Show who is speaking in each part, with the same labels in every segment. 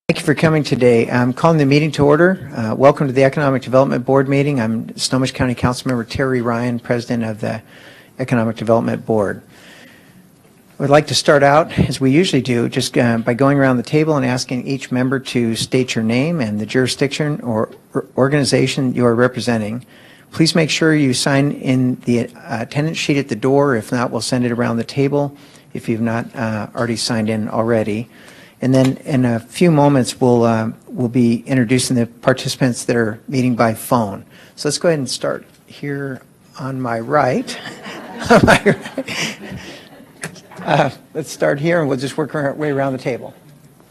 Speaker 1: Thank you for coming today. I'm calling the meeting to order. Welcome to the Economic Development Board meeting. I'm Snohomish County Councilmember Terry Ryan, President of the Economic Development Board. I would like to start out, as we usually do, just by going around the table and asking each member to state your name and the jurisdiction or organization you are representing. Please make sure you sign in the attendance sheet at the door. If not, we'll send it around the table if you've not already signed in already. And then in a few moments, we'll be introducing the participants that are meeting by phone. So let's go ahead and start here on my right. Let's start here, and we'll just work our way around the table.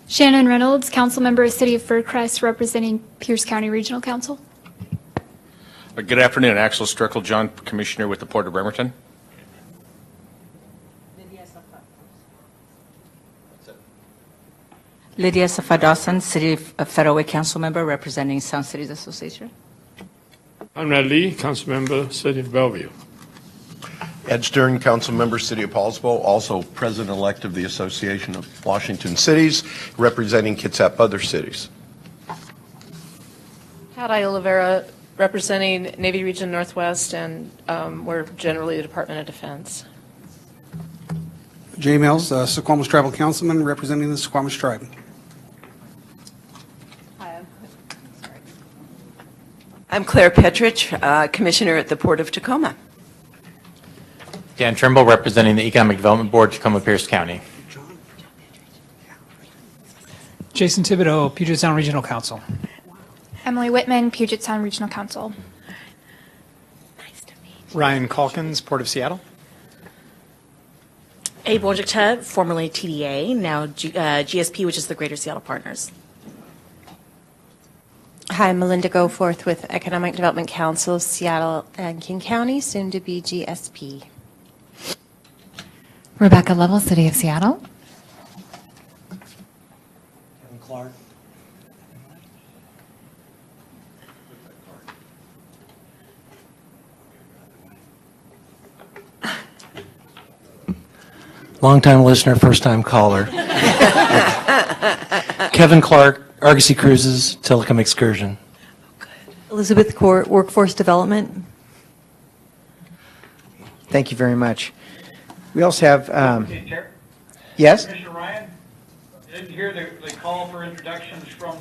Speaker 2: Shannon Reynolds, Council Member, City of Fircrest, representing Pierce County Regional Council.
Speaker 3: Good afternoon. Axel Strickle, John, Commissioner with the Port of Bremerton.
Speaker 4: Lydia Safadawson, City of Federal Way Council Member, representing Sound Cities Association.
Speaker 5: Conrad Lee, Council Member, City of Bellevue.
Speaker 6: Adjourn, Council Member, City of Paulsbo, also President-elect of the Association of Washington Cities, representing Kitsap other cities.
Speaker 7: Hadi Oliveira, representing Navy Region Northwest, and we're generally the Department of Defense.
Speaker 8: Jay Mills, Suquamish Tribal Councilman, representing the Suquamish Tribe.
Speaker 9: I'm Claire Petrich, Commissioner at the Port of Tacoma.
Speaker 10: Dan Trimble, representing the Economic Development Board, Tacoma Pierce County.
Speaker 11: Jason Thibodeau, Puget Sound Regional Council.
Speaker 2: Emily Whitman, Puget Sound Regional Council.
Speaker 9: Nice to meet you.
Speaker 11: Ryan Calkins, Port of Seattle.
Speaker 12: Abe Wojcicka, formerly TDA, now GSP, which is the Greater Seattle Partners.
Speaker 13: Hi, I'm Melinda Goforth with Economic Development Council, Seattle and King County, soon to be GSP.
Speaker 14: Rebecca Lovell, City of Seattle.
Speaker 1: Kevin Clark.
Speaker 15: Long-time listener, first-time caller. Kevin Clark, Argosy Cruises, Telecom Excursion.
Speaker 16: Elizabeth Court, Workforce Development.
Speaker 1: Thank you very much. We also have, yes?
Speaker 17: Commissioner Ryan, I didn't hear the call for introductions from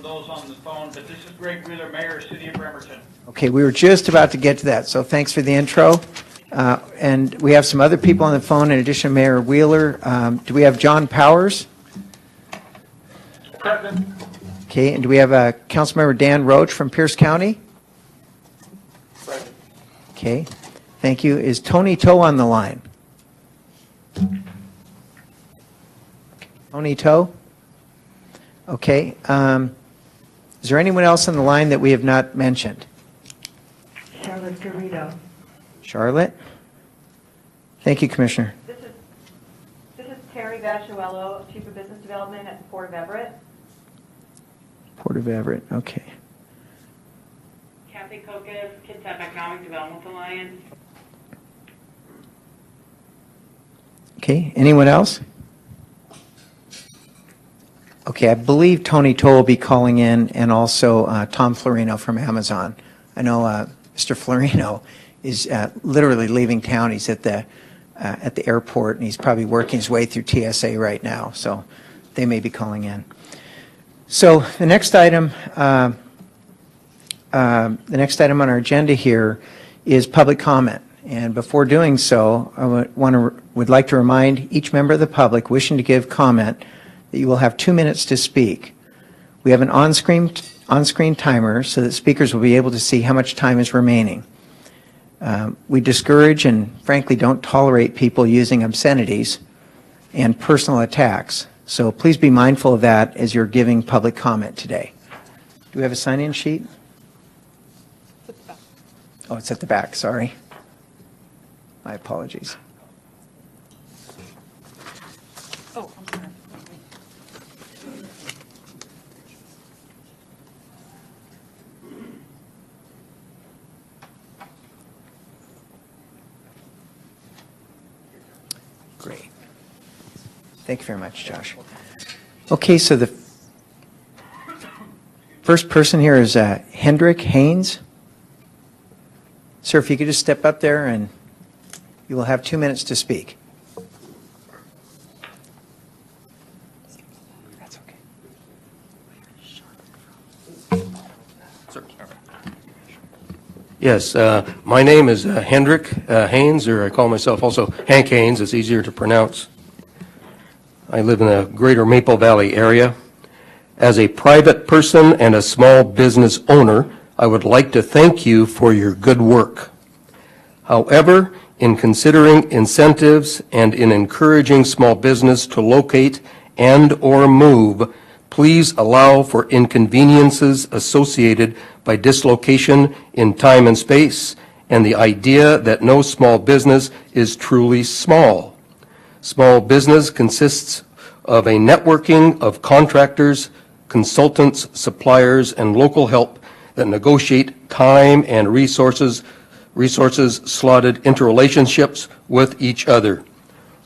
Speaker 17: those on the phone, but this is Greg Wheeler, Mayor, City of Bremerton.
Speaker 1: Okay, we were just about to get to that, so thanks for the intro. And we have some other people on the phone in addition to Mayor Wheeler. Do we have John Powers?
Speaker 17: Present.
Speaker 1: Okay, and do we have Councilmember Dan Roach from Pierce County?
Speaker 17: Present.
Speaker 1: Okay, thank you. Is Tony Toe on the line? Tony Toe? Okay. Is there anyone else on the line that we have not mentioned?
Speaker 16: Charlotte Garrido.
Speaker 1: Charlotte? Thank you, Commissioner.
Speaker 18: This is Terry Vasciuello, Chief of Business Development at the Port of Everett.
Speaker 1: Port of Everett, okay.
Speaker 18: Kathy Kokas, Kitsap Economic Development Alliance.
Speaker 1: Okay, anyone else? Okay, I believe Tony Toe will be calling in, and also Tom Florino from Amazon. I know Mr. Florino is literally leaving town. He's at the airport, and he's probably working his way through TSA right now, so they may be calling in. So the next item on our agenda here is public comment. And before doing so, I would like to remind each member of the public wishing to give comment that you will have 2 minutes to speak. We have an on-screen timer so that speakers will be able to see how much time is remaining. We discourage and frankly don't tolerate people using obscenities and personal attacks. So please be mindful of that as you're giving public comment today. Do we have a sign-in sheet? Oh, it's at the back, sorry. My apologies.
Speaker 7: Oh, I'm sorry.
Speaker 1: Great. Thank you very much, Josh. Okay, so the First person here is Hendrick Haynes. Sir, if you could just step up there and you will have 2 minutes to speak.
Speaker 19: Yes, my name is Hendrick Haynes, or I call myself also Hank Haynes. It's easier to pronounce. I live in the greater Maple Valley area. As a private person and a small business owner, I would like to thank you for your good work. However, in considering incentives and in encouraging small business to locate and/or move, please allow for inconveniences associated by dislocation in time and space and the idea that no small business is truly small. Small business consists of a networking of contractors, consultants, suppliers, and local help that negotiate time and resources slotted interrelationships with each other.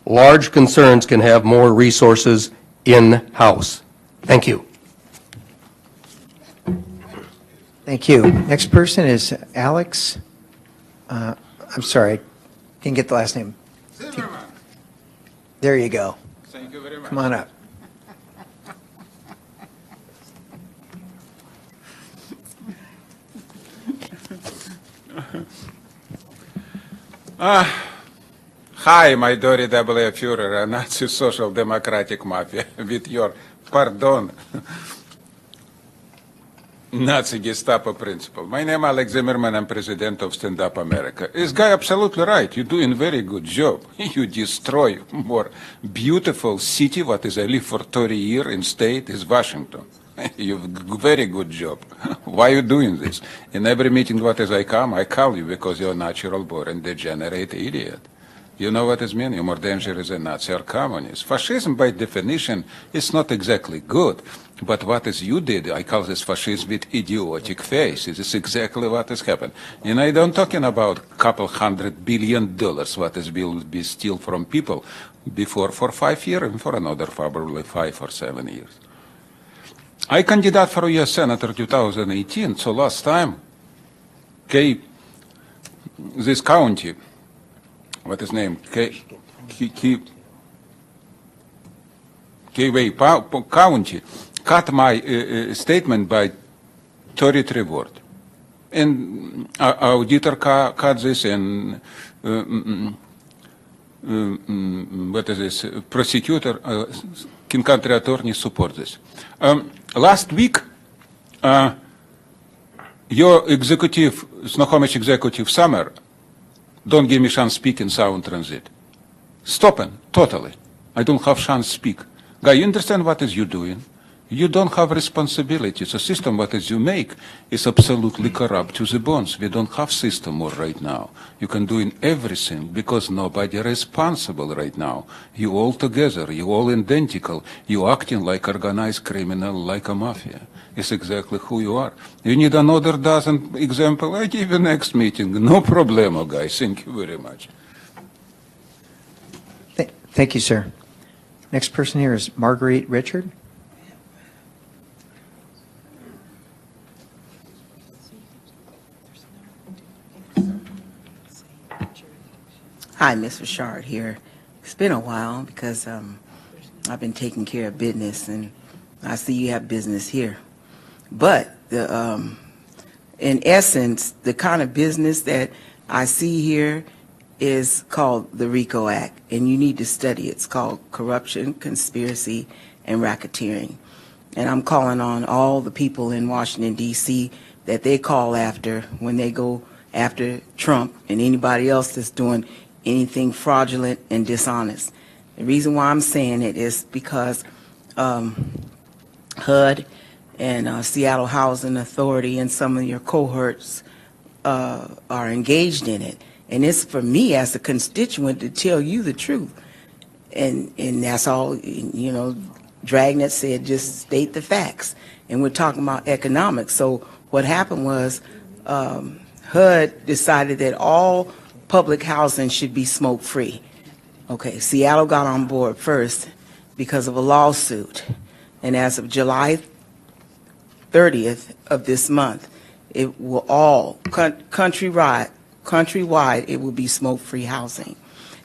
Speaker 19: Large concerns can have more resources in-house. Thank you.
Speaker 1: Thank you. Next person is Alex. I'm sorry, I didn't get the last name.
Speaker 20: Zimmerman.
Speaker 1: There you go.
Speaker 20: Thank you very much.
Speaker 1: Come on up.
Speaker 20: Hi, my Dory W. Führer, a Nazi social democratic mafia, with your pardon, Nazi Gestapo principle. My name is Alex Zimmerman, I'm president of Stand Up America. Is guy absolutely right? You're doing very good job. You destroy more beautiful city, what is I live for 30 years in state, is Washington. You very good job. Why you doing this? In every meeting what is I call you because you're a natural born degenerate idiot. You know what it means? You're more dangerous than Nazi or communist. Fascism by definition is not exactly good. But what is you did, I call this fascism with idiotic face. It is exactly what has happened. And I don't talking about $200 billion what is will be steal from people before for 5 years and for another probably 5 or 7 years. I candidate for U.S. Senator 2018, so last time, okay, this county, what is name? County cut my statement by 33 words. And auditor cut this and what is this? Prosecutor, King Country attorney support this. Last week, your executive, Snohomish executive Summer, don't give me chance speak in sound transit. Stopping, totally. I don't have chance speak. Guy, you understand what is you doing? You don't have responsibility. The system what is you make is absolutely corrupt to the bones. We don't have system more right now. You can do in everything because nobody responsible right now. You all together, you all identical. You acting like organized criminal, like a mafia. It's exactly who you are. You need another dozen example. I give you next meeting. No problemo, guys. Thank you very much.
Speaker 1: Thank you, sir. Next person here is Marguerite Richard.
Speaker 21: Hi, Ms. Richard here. It's been a while because I've been taking care of business, and I see you have business here. But in essence, the kind of business that I see here is called the RICO Act, and you need to study it. It's called Corruption, Conspiracy, and Racketeering. And I'm calling on all the people in Washington, D.C. that they call after when they go after Trump and anybody else that's doing anything fraudulent and dishonest. The reason why I'm saying it is because HUD and Seattle Housing Authority and some of your cohorts are engaged in it. And it's for me as a constituent to tell you the truth. And that's all, you know, Dragnet said, just state the facts. And we're talking about economics. So what happened was HUD decided that all public housing should be smoke-free. Okay, Seattle got on board first because of a lawsuit. And as of July 30th of this month, it will all, countrywide, it will be smoke-free housing.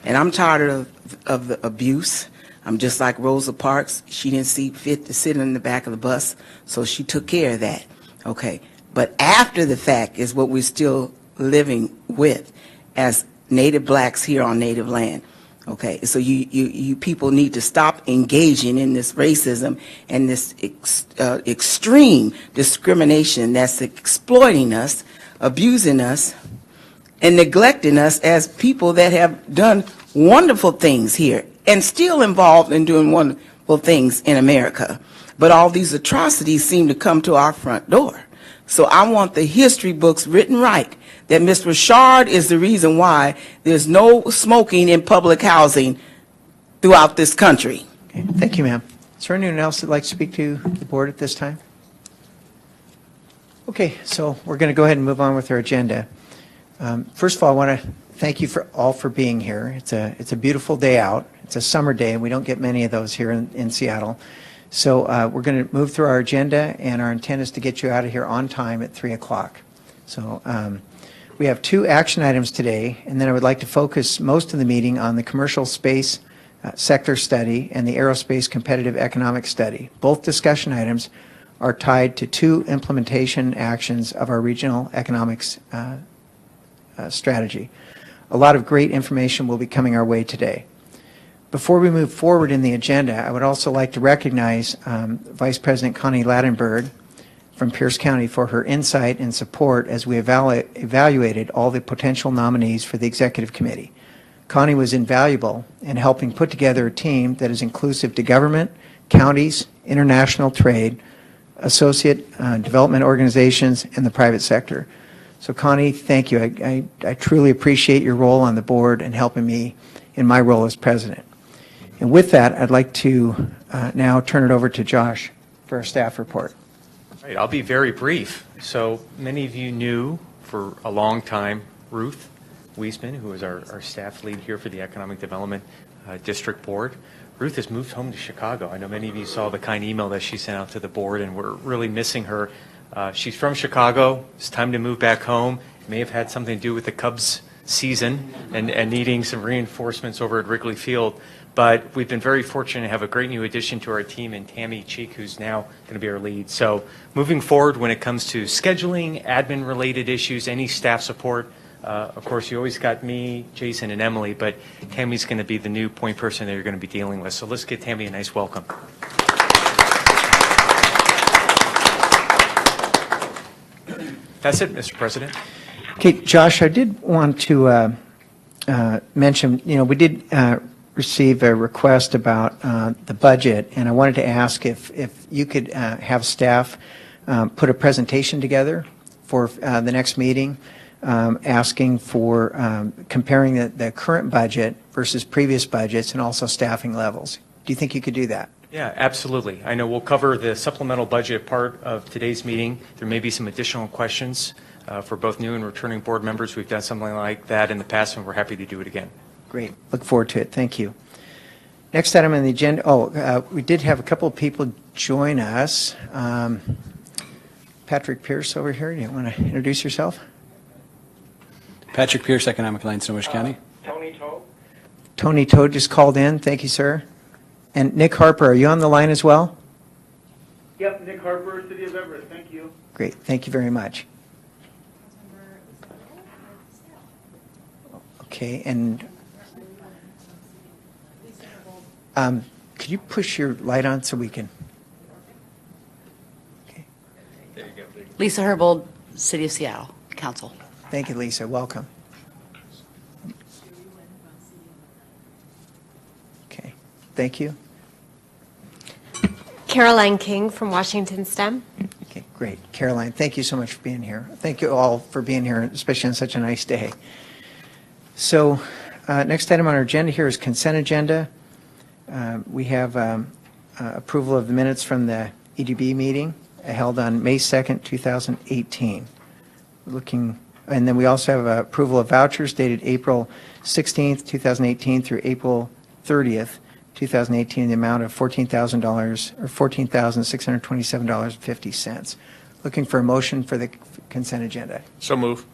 Speaker 21: And I'm tired of the abuse. I'm just like Rosa Parks. She didn't see fit to sit in the back of the bus, so she took care of that. Okay. But after the fact is what we're still living with as Native blacks here on Native land. Okay, so you people need to stop engaging in this racism and this extreme discrimination that's exploiting us, abusing us, and neglecting us as people that have done wonderful things here and still involved in doing wonderful things in America. But all these atrocities seem to come to our front door. So I want the history books written right, that Ms. Richard is the reason why there's no smoking in public housing throughout this country.
Speaker 1: Okay, thank you, ma'am. Is there anyone else that'd like to speak to the board at this time? Okay, so we're going to go ahead and move on with our agenda. First of all, I want to thank you all for being here. It's a beautiful day out. It's a summer day, and we don't get many of those here in Seattle. So we're going to move through our agenda, and our intent is to get you out of here on time at 3 o'clock. So we have 2 action items today, and then I would like to focus most of the meeting on the commercial space sector study and the aerospace competitive economic study. Both discussion items are tied to 2 implementation actions of our regional economics strategy. A lot of great information will be coming our way today. Before we move forward in the agenda, I would also like to recognize Vice President Connie Ladenburg from Pierce County for her insight and support as we evaluated all the potential nominees for the Executive Committee. Connie was invaluable in helping put together a team that is inclusive to government, counties, international trade, associate development organizations, and the private sector. So Connie, thank you. I truly appreciate your role on the board and helping me in my role as president. And with that, I'd like to now turn it over to Josh for our staff report.
Speaker 3: All right, I'll be very brief. So many of you knew for a long time Ruth Wiesman, who is our staff lead here for the Economic Development District Board. Ruth has moved home to Chicago. I know many of you saw the kind email that she sent out to the board, and we're really missing her. She's from Chicago. It's time to move back home. It may have had something to do with the Cubs season and needing some reinforcements over at Wrigley Field. But we've been very fortunate to have a great new addition to our team in Tammy Cheek, who's now going to be our lead. So moving forward, when it comes to scheduling, admin-related issues, any staff support, of course, you always got me, Jason, and Emily, but Tammy's going to be the new point person that you're going to be dealing with. So let's give Tammy a nice welcome. That's it, Mr. President.
Speaker 1: Okay, Josh, I did want to mention, we did receive a request about the budget, and I wanted to ask if you could have staff put a presentation together for the next meeting, asking for comparing the current budget versus previous budgets and also staffing levels. Do you think you could do that?
Speaker 3: Yeah, absolutely. I know we'll cover the supplemental budget part of today's meeting. There may be some additional questions for both new and returning board members. We've done something like that in the past, and we're happy to do it again.
Speaker 1: Great. Look forward to it. Thank you. Next item on the agenda, we did have a couple of people join us. Patrick Pierce over here. Do you want to introduce yourself?
Speaker 22: Patrick Pierce, Economic Line, Snohomish County.
Speaker 17: Tony Toad.
Speaker 1: Tony Toad just called in. Thank you, sir. And Nick Harper, are you on the line as well?
Speaker 17: Yep, Nick Harper, City of Everett. Thank you.
Speaker 1: Great. Thank you very much. Okay, and could you push your light on so we can? Okay.
Speaker 23: There you go. Lisa Herbold, City of Seattle, Council.
Speaker 1: Thank you, Lisa. Welcome. Okay. Thank you.
Speaker 13: Caroline King from Washington STEM.
Speaker 1: Okay, great. Caroline, thank you so much for being here. Thank you all for being here, especially on such a nice day. So next item on our agenda here is consent agenda. We have approval of the minutes from the EDB meeting held on May 2nd, 2018. And then we also have approval of vouchers dated April 16th, 2018 through April 30th, 2018, in the amount of $14,000 or $14,627.50. Looking for a motion for the consent agenda.
Speaker 17: So move.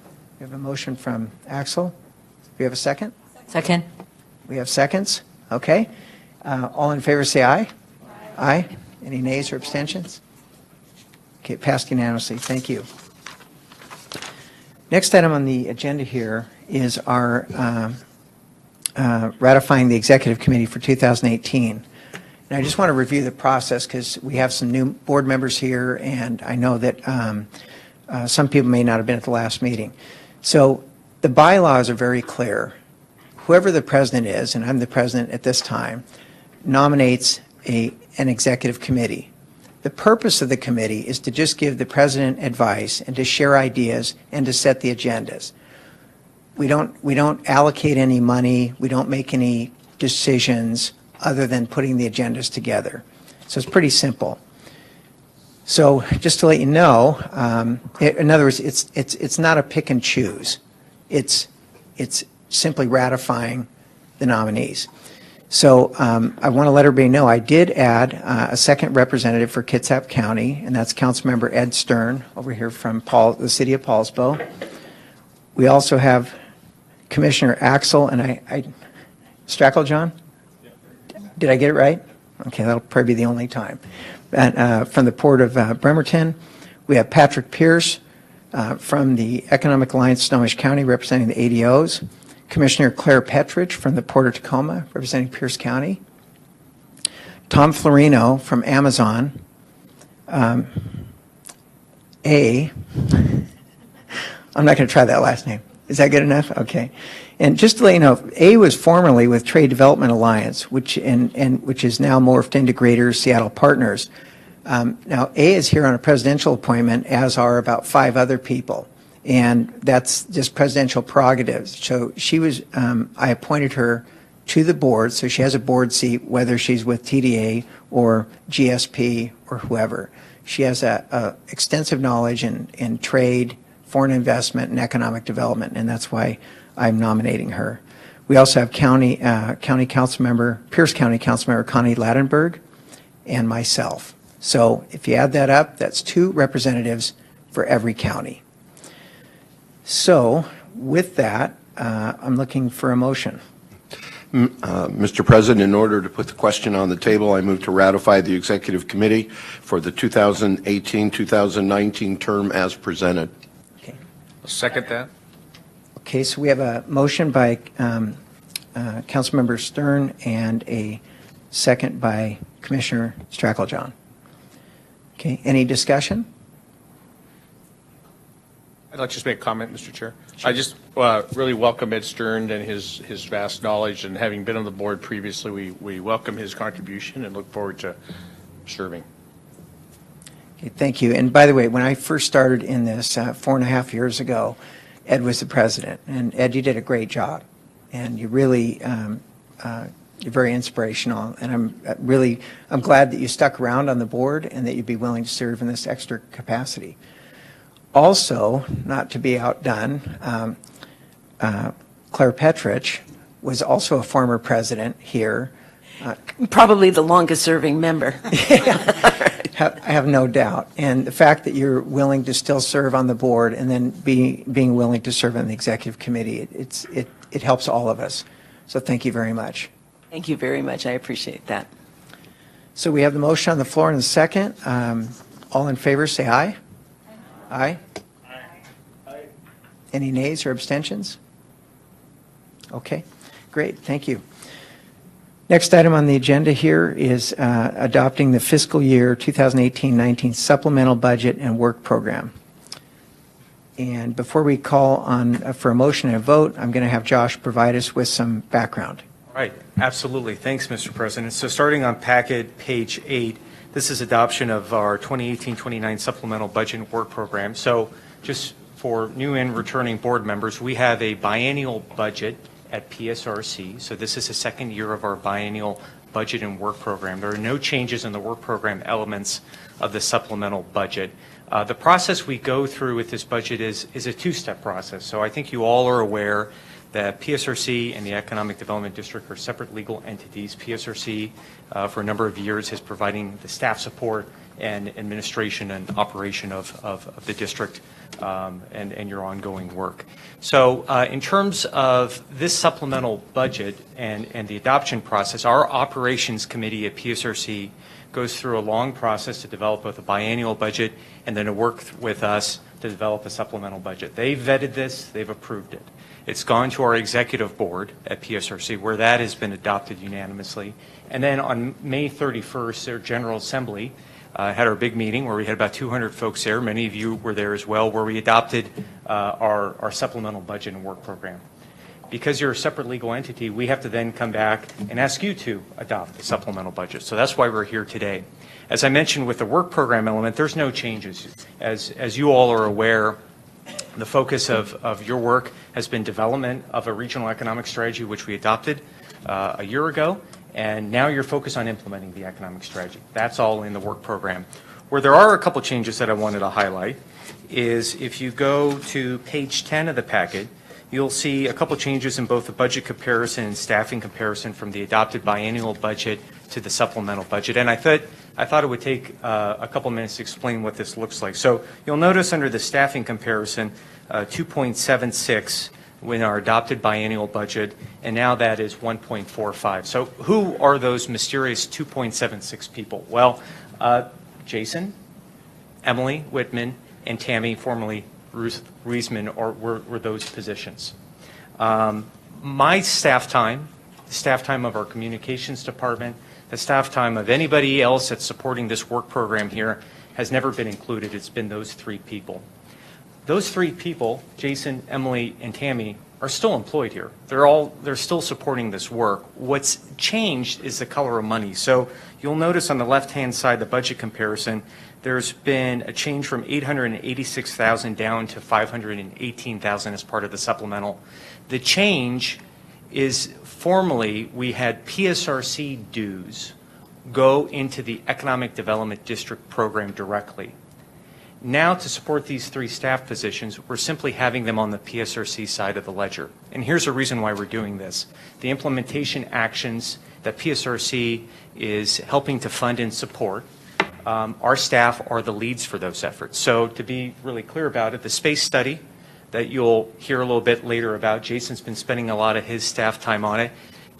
Speaker 1: We have a motion from Axel. We have a second?
Speaker 23: Second.
Speaker 1: We have seconds? Okay. All in favor say aye. Aye. Any nays or abstentions? Okay, passed unanimously. Thank you. Next item on the agenda here is our ratifying the executive committee for 2018. And I just want to review the process because we have some new board members here, and I know that some people may not have been at the last meeting. So the bylaws are very clear. Whoever the president is, and I'm the president at this time, nominates an executive committee. The purpose of the committee is to just give the president advice and to share ideas and to set the agendas. We don't allocate any money. We don't make any decisions other than putting the agendas together. So it's pretty simple. So just to let you know, in other words, it's not a pick and choose. It's simply ratifying the nominees. So I want to let everybody know I did add a second representative for Kitsap County, and that's Councilmember Ed Stern over here from the city of Paulsbo. We also have Commissioner Axel, and I Stracklejohn? Did I get it right? Okay, that'll probably be the only time. And, from the Port of Bremerton, we have Patrick Pierce from the Economic Alliance Snohomish County representing the ADOs. Commissioner Claire Petrich from the Port of Tacoma representing Pierce County. Tom Florino from Amazon. I'm not going to try that last name. Is that good enough? Okay. And just to let you know, A was formerly with Trade Development Alliance, which is now morphed into Greater Seattle Partners. Now, A is here on a presidential appointment, as are about 5 other people. And that's just presidential prerogatives. So she was, I appointed her to the board, so she has a board seat, whether she's with TDA or GSP or whoever. She has a extensive knowledge in trade, foreign investment, and economic development, and that's why I'm nominating her. We also have Pierce County Councilmember Connie Ladenburg and myself. So if you add that up, that's 2 representatives for every county. So with that, I'm looking for a motion.
Speaker 4: Mr. President, in order to put the question on the table, I move to ratify the executive committee for the 2018-2019 term as presented.
Speaker 1: Okay.
Speaker 17: I'll second that.
Speaker 1: Okay, so we have a motion by Councilmember Stern and a second by Commissioner Stracklejohn. Okay, any discussion?
Speaker 17: I'd like to just make a comment, Mr. Chair. Sure. I just really welcome Ed Stern and his vast knowledge, and having been on the board previously, we welcome his contribution and look forward to serving.
Speaker 1: Okay, thank you. And by the way, when I first started in this 4.5 years ago, Ed was the president. And Ed, you did a great job. And you really, you're very inspirational. And I'm glad that you stuck around on the board and that you'd be willing to serve in this extra capacity. Also, not to be outdone, Claire Petrich was also a former president here.
Speaker 9: Probably the longest serving member.
Speaker 1: I have no doubt. And the fact that you're willing to still serve on the board and then being willing to serve on the executive committee, it helps all of us. So thank you very much.
Speaker 9: Thank you very much. I appreciate that.
Speaker 1: So we have the motion on the floor in a second. All in favor, say aye. Aye. Aye. Any nays or abstentions? Okay, great. Thank you. Next item on the agenda here is adopting the fiscal year 2018-19 supplemental budget and work program. And before we call on for a motion and a vote, I'm going to have Josh provide us with some background.
Speaker 3: All right, absolutely. Thanks, Mr. President. So starting on packet page 8, this is adoption of our 2018-29 supplemental budget and work program. So just for new and returning board members, we have a biennial budget at PSRC. So this is the second year of our biennial budget and work program. There are no changes in the work program elements of the supplemental budget. The process we go through with this budget is a 2-step process. So I think you all are aware that PSRC and the Economic Development District are separate legal entities. PSRC, for a number of years, is providing the staff support and administration and operation of the district and your ongoing work. So in terms of this supplemental budget and the adoption process, our operations committee at PSRC goes through a long process to develop both a biannual budget and then to work with us to develop a supplemental budget. They've vetted this, they've approved it. It's gone to our executive board at PSRC where that has been adopted unanimously. And then on May 31st, their General Assembly had our big meeting where we had about 200 folks there. Many of you were there as well, where we adopted our supplemental budget and work program. Because you're a separate legal entity, we have to then come back and ask you to adopt the supplemental budget. So that's why we're here today. As I mentioned with the work program element, there's no changes. As you all are aware, the focus of your work has been development of a regional economic strategy, which we adopted a year ago, and now you're focused on implementing the economic strategy. That's all in the work program. Where there are a couple changes that I wanted to highlight is if you go to page 10 of the packet, you'll see a couple changes in both the budget comparison and staffing comparison from the adopted biannual budget to the supplemental budget. And I thought it would take a couple minutes to explain what this looks like. So you'll notice under the staffing comparison, 2.76 in our adopted biannual budget, and now that is 1.45. So who are those mysterious 2.76 people? Well, Jason, Emily Whitman, and Tammy, formerly Ruth Reisman, were those positions. My staff time, the staff time of our communications department, the staff time of anybody else that's supporting this work program here has never been included. It's been those three people. Those three people, Jason, Emily, and Tammy, are still employed here. They're still supporting this work. What's changed is the color of money. So you'll notice on the left-hand side, the budget comparison, there's been a change from $886,000 down to $518,000 as part of the supplemental. The change is formally we had PSRC dues go into the Economic Development District program directly. Now, to support these three staff positions, we're simply having them on the PSRC side of the ledger. And here's a reason why we're doing this. The implementation actions that PSRC is helping to fund and support, our staff are the leads for those efforts. So to be really clear about it, the space study that you'll hear a little bit later about, Jason's been spending a lot of his staff time on it.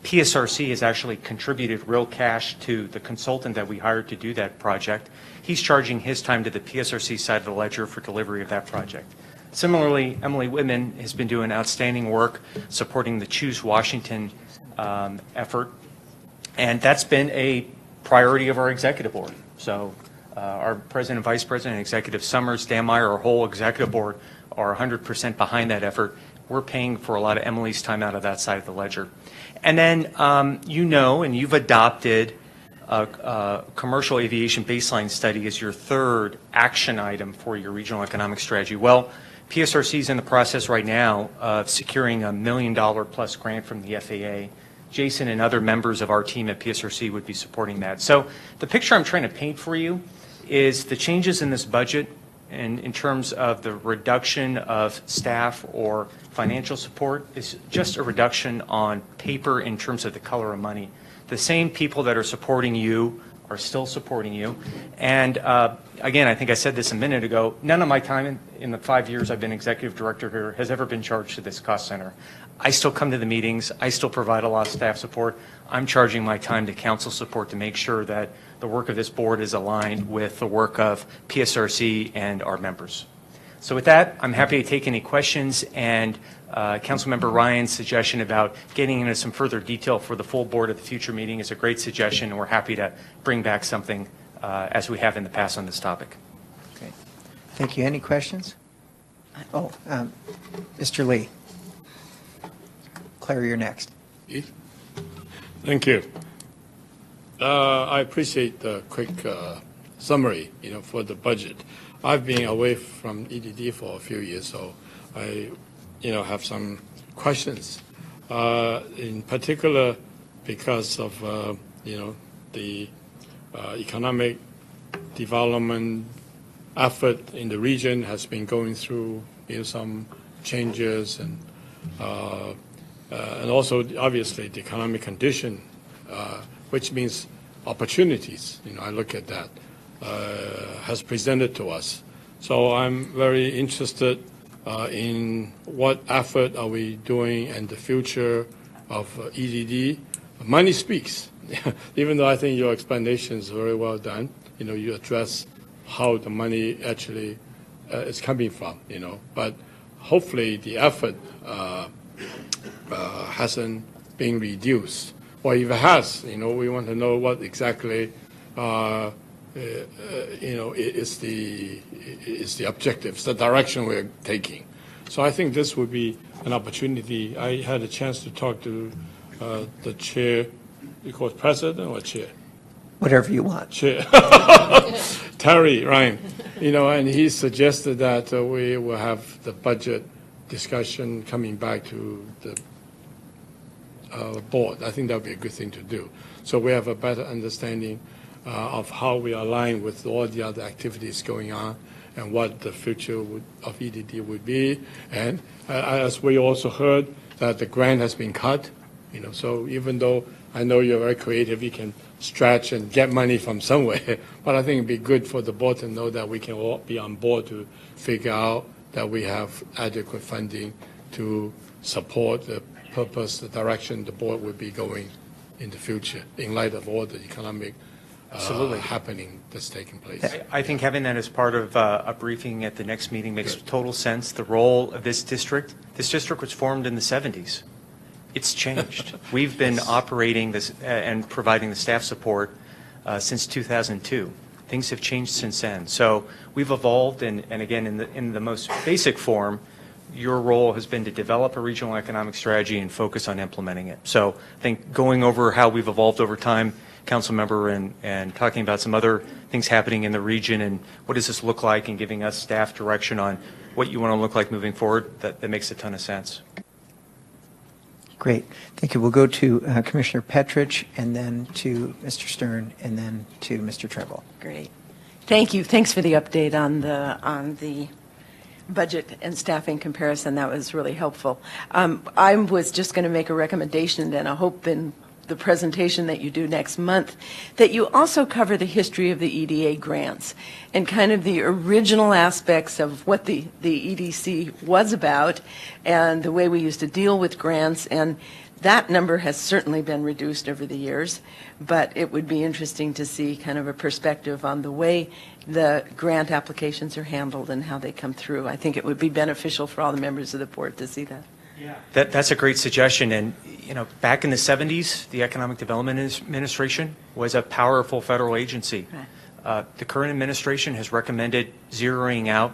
Speaker 3: PSRC has actually contributed real cash to the consultant that we hired to do that project. He's charging his time to the PSRC side of the ledger for delivery of that project. Similarly, Emily Whitman has been doing outstanding work supporting the Choose Washington effort, and that's been a priority of our executive board. So our president and vice president, Executive Summers, Dan Meyer, our whole executive board are 100% behind that effort. We're paying for a lot of Emily's time out of that side of the ledger. And then you know, and you've adopted a commercial aviation baseline study as your third action item for your regional economic strategy. Well, PSRC is in the process right now of securing $1 million plus grant from the FAA. Jason and other members of our team at PSRC would be supporting that. So the picture I'm trying to paint for you is the changes in this budget and in terms of the reduction of staff or financial support is just a reduction on paper in terms of the color of money. The same people that are supporting you are still supporting you. And again, I think I said this a minute ago, none of my time in the 5 years I've been executive director here has ever been charged to this cost center. I still come to the meetings. I still provide a lot of staff support. I'm charging my time to council support to make sure that the work of this board is aligned with the work of PSRC and our members. So with that, I'm happy to take any questions, and Councilmember Ryan's suggestion about getting into some further detail for the full board at the future meeting is a great suggestion, and we're happy to bring back something as we have in the past on this topic.
Speaker 1: Okay. Thank you. Any questions? Oh, Mr. Lee. Claire, you're next.
Speaker 5: Thank you. I appreciate the quick summary, for the budget. I've been away from EDD for a few years, so I, have some questions. In particular, because of the economic development effort in the region has been going through some changes, and and also obviously the economic condition, which means opportunities, I look at that, has presented to us. So I'm very interested in what effort are we doing and the future of EDD. Money speaks, even though I think your explanation is very well done. You address how the money actually is coming from, but hopefully the effort hasn't been reduced. Or if it has, we want to know what exactly, is the objectives, the direction we're taking. So I think this would be an opportunity. I had a chance to talk to the chair, you call it president or chair?
Speaker 1: Whatever you want.
Speaker 5: Chair. Terry Ryan, and he suggested that we will have the budget discussion coming back to the board. I think that would be a good thing to do. So we have a better understanding of how we align with all the other activities going on and what the future of EDD would be. And as we also heard, that the grant has been cut. So even though I know you're very creative, you can stretch and get money from somewhere, but I think it'd be good for the board to know that we can all be on board to figure out that we have adequate funding to support the purpose, the direction the board would be going in the future in light of all the economic happening that's taking place.
Speaker 3: I think having that as part of a briefing at the next meeting makes total sense. The role of this district was formed in the 70s. It's changed. We've been operating this and providing the staff support since 2002. Things have changed since then. So we've evolved, and again, in the most basic form, your role has been to develop a regional economic strategy and focus on implementing it. So I think going over how we've evolved over time, council member, and talking about some other things happening in the region and what does this look like, and giving us staff direction on what you want to look like moving forward, that makes a ton of sense.
Speaker 1: Great. Thank you. We'll go to Commissioner Petrich, and then to Mr. Stern, and then to Mr. Trimble.
Speaker 9: Great. Thank you. Thanks for the update on the budget and staffing comparison. That was really helpful. I was just going to make a recommendation, and I hope in the presentation that you do next month that you also cover the history of the EDA grants and kind of the original aspects of what the EDC was about and the way we used to deal with grants. And that number has certainly been reduced over the years, but it would be interesting to see kind of a perspective on the way the grant applications are handled and how they come through. I think it would be beneficial for all the members of the board to see that.
Speaker 3: Yeah. That's a great suggestion. And, back in the 70s, the Economic Development Administration was a powerful federal agency. Right. The current administration has recommended zeroing out,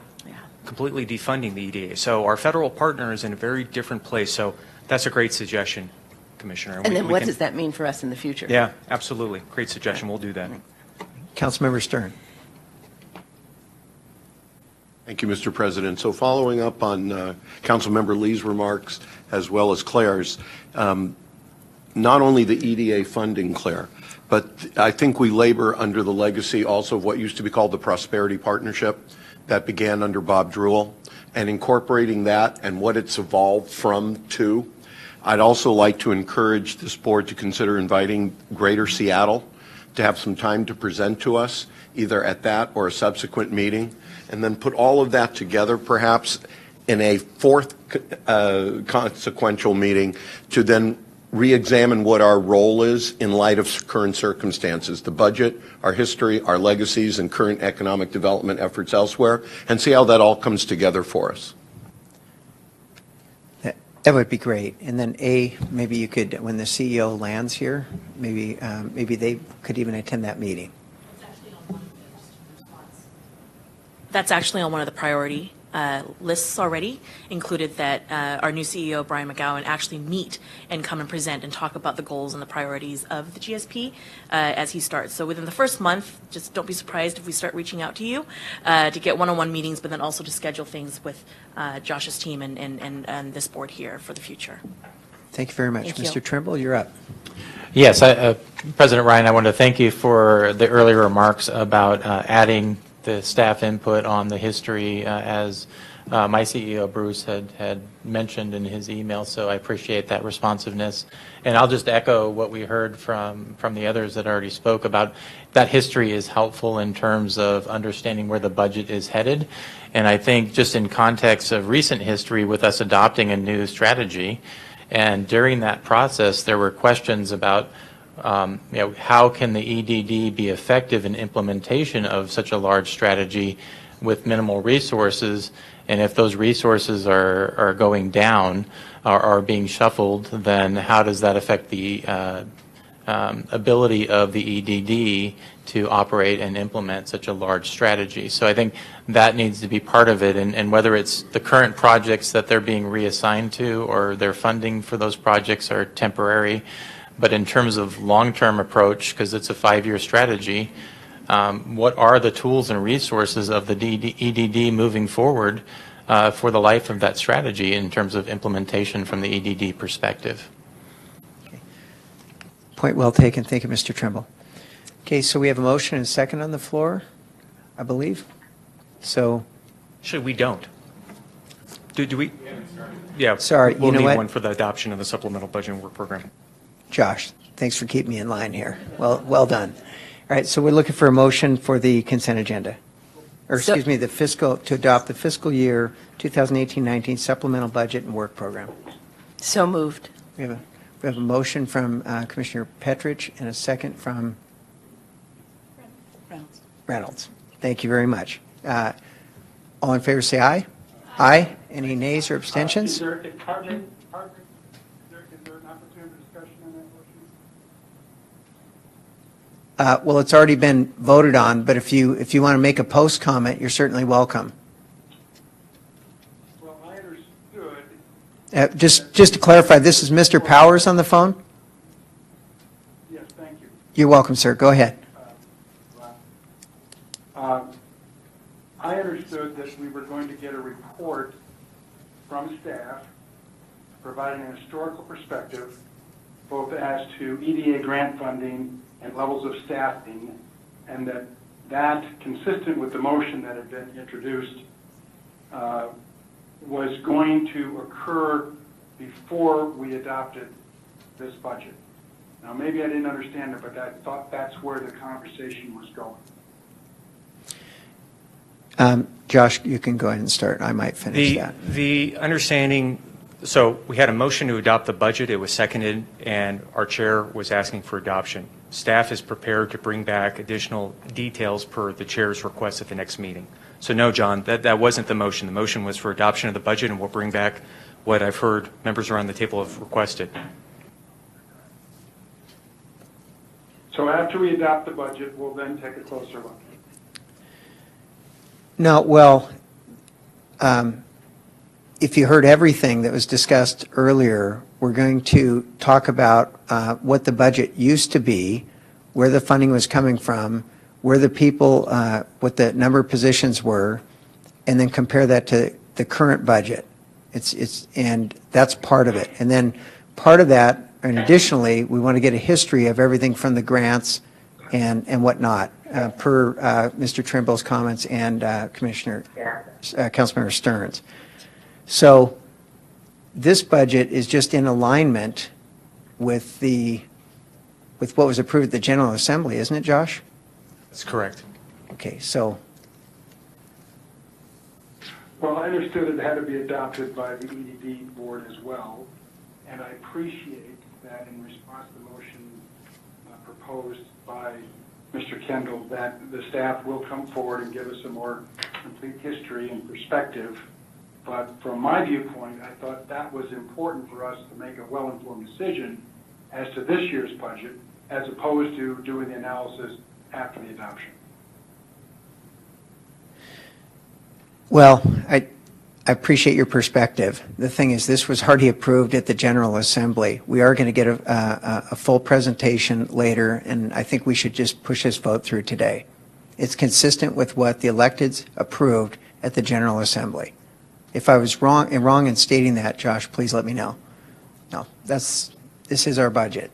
Speaker 3: completely defunding the EDA. So our federal partner is in a very different place. So that's a great suggestion, Commissioner.
Speaker 9: And then what does that mean for us in the future?
Speaker 3: Yeah, absolutely. Great suggestion. We'll do that.
Speaker 1: Councilmember Stern.
Speaker 4: Thank you, Mr. President. So following up on Councilmember Lee's remarks as well as Claire's, not only the EDA funding, Claire, but I think we labor under the legacy also of what used to be called the Prosperity Partnership that began under Bob Drewell, and incorporating that and what it's evolved from to. I'd also like to encourage this board to consider inviting Greater Seattle to have some time to present to us, either at that or a subsequent meeting, and then put all of that together perhaps in a fourth consequential meeting to then re-examine what our role is in light of current circumstances, the budget, our history, our legacies, and current economic development efforts elsewhere, and see how that all comes together for us.
Speaker 1: That would be great. And then maybe you could, when the CEO lands here, maybe they could even attend that meeting.
Speaker 12: That's actually on one of the priority lists already, included that our new CEO, Brian McGowan, actually meet and come and present and talk about the goals and the priorities of the GSP as he starts. So within the first month, just don't be surprised if we start reaching out to you to get one-on-one meetings, but then also to schedule things with Josh's team and this board here for the future.
Speaker 1: Thank you very much.
Speaker 12: Thank you.
Speaker 1: Mr. Trimble, you're up.
Speaker 15: Yes, President Ryan, I wanted to thank you for the earlier remarks about adding the staff input on the history as
Speaker 6: my CEO, Bruce, had mentioned in his email, so I appreciate that responsiveness. And I'll just echo what we heard from the others that already spoke about. That history is helpful in terms of understanding where the budget is headed. And I think just in context of recent history with us adopting a new strategy, and during that process, there were questions about how can the EDD be effective in implementation of such a large strategy with minimal resources, and if those resources are going down or are being shuffled, then how does that affect the ability of the EDD to operate and implement such a large strategy? So I think that needs to be part of it, and whether it's the current projects that they're being reassigned to or their funding for those projects are temporary. But in terms of long-term approach, because it's a 5-year strategy, what are the tools and resources of the EDD moving forward for the life of that strategy in terms of implementation from the EDD perspective?
Speaker 1: Okay. Point well taken. Thank you, Mr. Trimble. Okay, so we have a motion and a second on the floor, I believe. So,
Speaker 3: Actually, we don't. Do we? Yeah.
Speaker 1: Sorry,
Speaker 3: we'll
Speaker 1: you know
Speaker 3: need
Speaker 1: what?
Speaker 3: one for the adoption of the supplemental budget and work program.
Speaker 1: Josh, thanks for keeping me in line here. Well done. All right, so we're looking for a motion for the consent agenda. Or excuse me, to adopt the fiscal year 2018-19 supplemental budget and work program.
Speaker 9: So moved.
Speaker 1: We have a motion from Commissioner Petrich and a second from Reynolds. Thank you very much. All in favor say aye. Aye. Any nays or abstentions?
Speaker 8: Is there an opportunity for discussion on that motion?
Speaker 1: Well, it's already been voted on, but if you want to make a post comment, you're certainly welcome.
Speaker 8: Well, I understood.
Speaker 1: Just to clarify, this is Mr. Powers on the phone?
Speaker 8: Yes, thank you.
Speaker 1: You're welcome, sir. Go ahead.
Speaker 8: I understood that we were going to get a report from staff providing a historical perspective both as to EDA grant funding and levels of staffing, and that consistent with the motion that had been introduced was going to occur before we adopted this budget. Now, maybe I didn't understand it, but I thought that's where the conversation was going.
Speaker 1: Josh, you can go ahead and start. I might finish that.
Speaker 3: The understanding, so we had a motion to adopt the budget. It was seconded, and our chair was asking for adoption. Staff is prepared to bring back additional details per the chair's request at the next meeting. So no, John, that wasn't the motion. The motion was for adoption of the budget, and we'll bring back what I've heard members around the table have requested.
Speaker 8: So after we adopt the budget, we'll then take a closer look.
Speaker 1: No, well, if you heard everything that was discussed earlier, we're going to talk about what the budget used to be, where the funding was coming from, where the people, what the number of positions were, and then compare that to the current budget. And that's part of it. And then part of that, and additionally, we want to get a history of everything from the grants and whatnot, per Mr. Trimble's comments and Councilmember Stearns. So this budget is just in alignment with what was approved at the General Assembly, isn't it, Josh?
Speaker 3: That's correct.
Speaker 1: Okay, so.
Speaker 8: Well, I understood it had to be adopted by the EDD board as well, and I appreciate that in response to the motion proposed by Mr. Kendall, that the staff will come forward and give us a more complete history and perspective. But from my viewpoint, I thought that was important for us to make a well-informed decision as to this year's budget, as opposed to doing the analysis after the adoption.
Speaker 1: Well, I appreciate your perspective. The thing is, this was already approved at the General Assembly. We are going to get a full presentation later, and I think we should just push this vote through today. It's consistent with what the electeds approved at the General Assembly. If I was wrong in stating that, Josh, please let me know. No, this is our budget.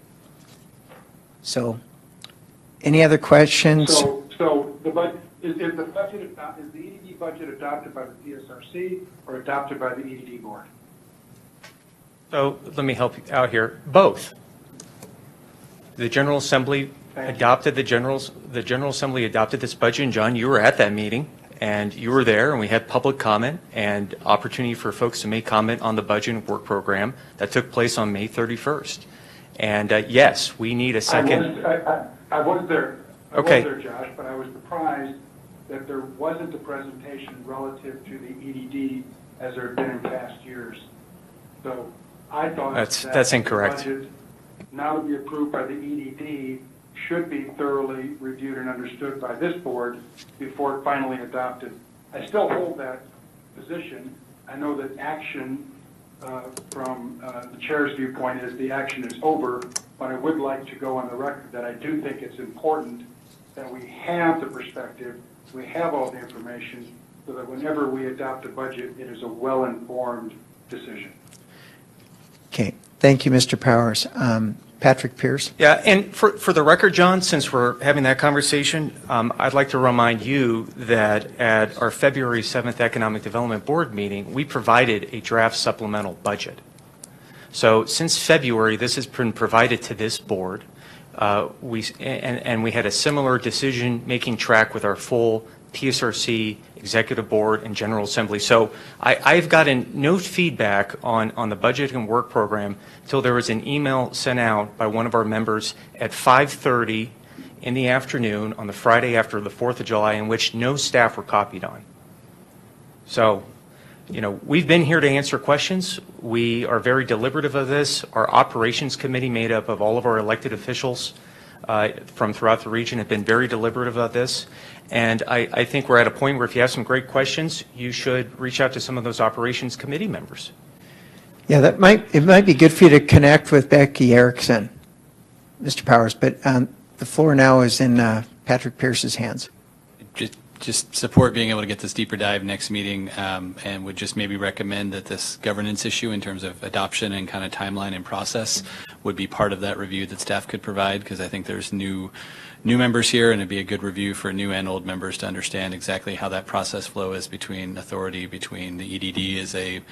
Speaker 1: So, any other questions?
Speaker 8: So the Is the EDD budget adopted by the PSRC or adopted by the EDD board?
Speaker 3: So let me help you out here. Both. The General Assembly adopted the General Assembly adopted this budget, and John, you were at that meeting, and you were there, and we had public comment and opportunity for folks to make comment on the budget and work program that took place on May 31st. And yes, we need a second.
Speaker 8: I was there.
Speaker 3: Okay.
Speaker 8: I was there, Josh, but I was surprised that there wasn't a presentation relative to the EDD as there had been in past years. So I thought
Speaker 3: that's incorrect.
Speaker 8: The budget, now to be approved by the EDD, should be thoroughly reviewed and understood by this board before finally adopted. I still hold that position. I know that action from the chair's viewpoint is the action is over, but I would like to go on the record that I do think it's important that we have the perspective, we have all the information, so that whenever we adopt a budget, it is a well-informed decision.
Speaker 1: Okay. Thank you, Mr. Powers. Patrick Pierce.
Speaker 3: Yeah, and for the record, John, since we're having that conversation, I'd like to remind you that at our February 7th Economic Development Board meeting, we provided a draft supplemental budget. So since February, this has been provided to this board. We had a similar decision-making track with our full PSRC, Executive Board, and General Assembly. So I've gotten no feedback on the budget and work program till there was an email sent out by one of our members at 5:30 in the afternoon on the Friday after the 4th of July, in which no staff were copied on. So, you know, we've been here to answer questions. We are very deliberative of this. Our operations committee, made up of all of our elected officials from throughout the region, have been very deliberative of this. And I think we're at a point where if you have some great questions, you should reach out to some of those operations committee members.
Speaker 1: Yeah, it might be good for you to connect with Becky Erickson, Mr. Powers, but the floor now is in Patrick Pierce's hands.
Speaker 22: Just support being able to get this deeper dive next meeting, and would just maybe recommend that this governance issue in terms of adoption and kind of timeline and process would be part of that review that staff could provide, because I think there's new members here, and it'd be a good review for new and old members to understand exactly how that process flow is between authority, between the EDD as a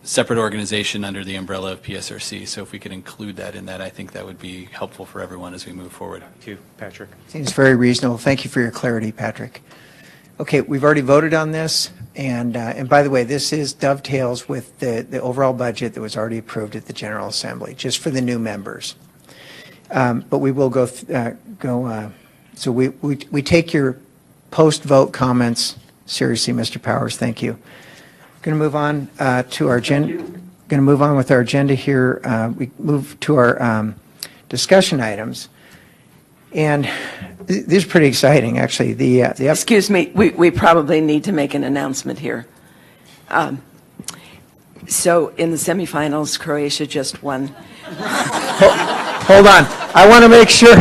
Speaker 22: separate organization under the umbrella of PSRC. So if we could include that in that, I think that would be helpful for everyone as we move forward.
Speaker 3: Thank you, Patrick.
Speaker 1: Seems very reasonable. Thank you for your clarity, Patrick. Okay, we've already voted on this, and by the way, this dovetails with the overall budget that was already approved at the General Assembly, just for the new members. But we will so we take your post-vote comments seriously, Mr. Powers. Thank you. Going to move on to our agenda. Going to move on with our agenda here. We move to our discussion items. And this is pretty exciting, actually.
Speaker 9: Excuse me, we probably need to make an announcement here. So in the semifinals, Croatia just won.
Speaker 1: Hold on. I want to make sure,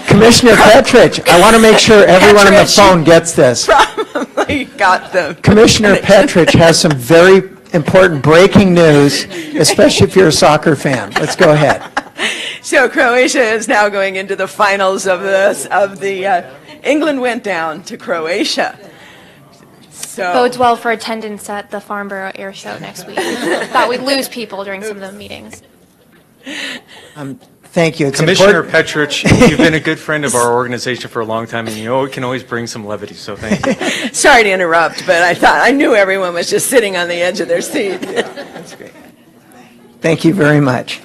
Speaker 1: Commissioner Petrich, I want to make sure everyone on the phone gets this.
Speaker 9: Probably got the
Speaker 1: Commissioner Petrich has some very important breaking news, especially if you're a soccer fan. Let's go ahead.
Speaker 9: So Croatia is now going into the finals of the England went down to Croatia. So
Speaker 2: bodes well for attendance at the Farnborough Air Show next week. Thought we'd lose people during some of the meetings.
Speaker 1: Thank you. It's
Speaker 3: Commissioner Petrich, you've been a good friend of our organization for a long time, and you can always bring some levity, so thank you.
Speaker 9: Sorry to interrupt, but I knew everyone was just sitting on the edge of their seat.
Speaker 1: That's great. Thank you very much.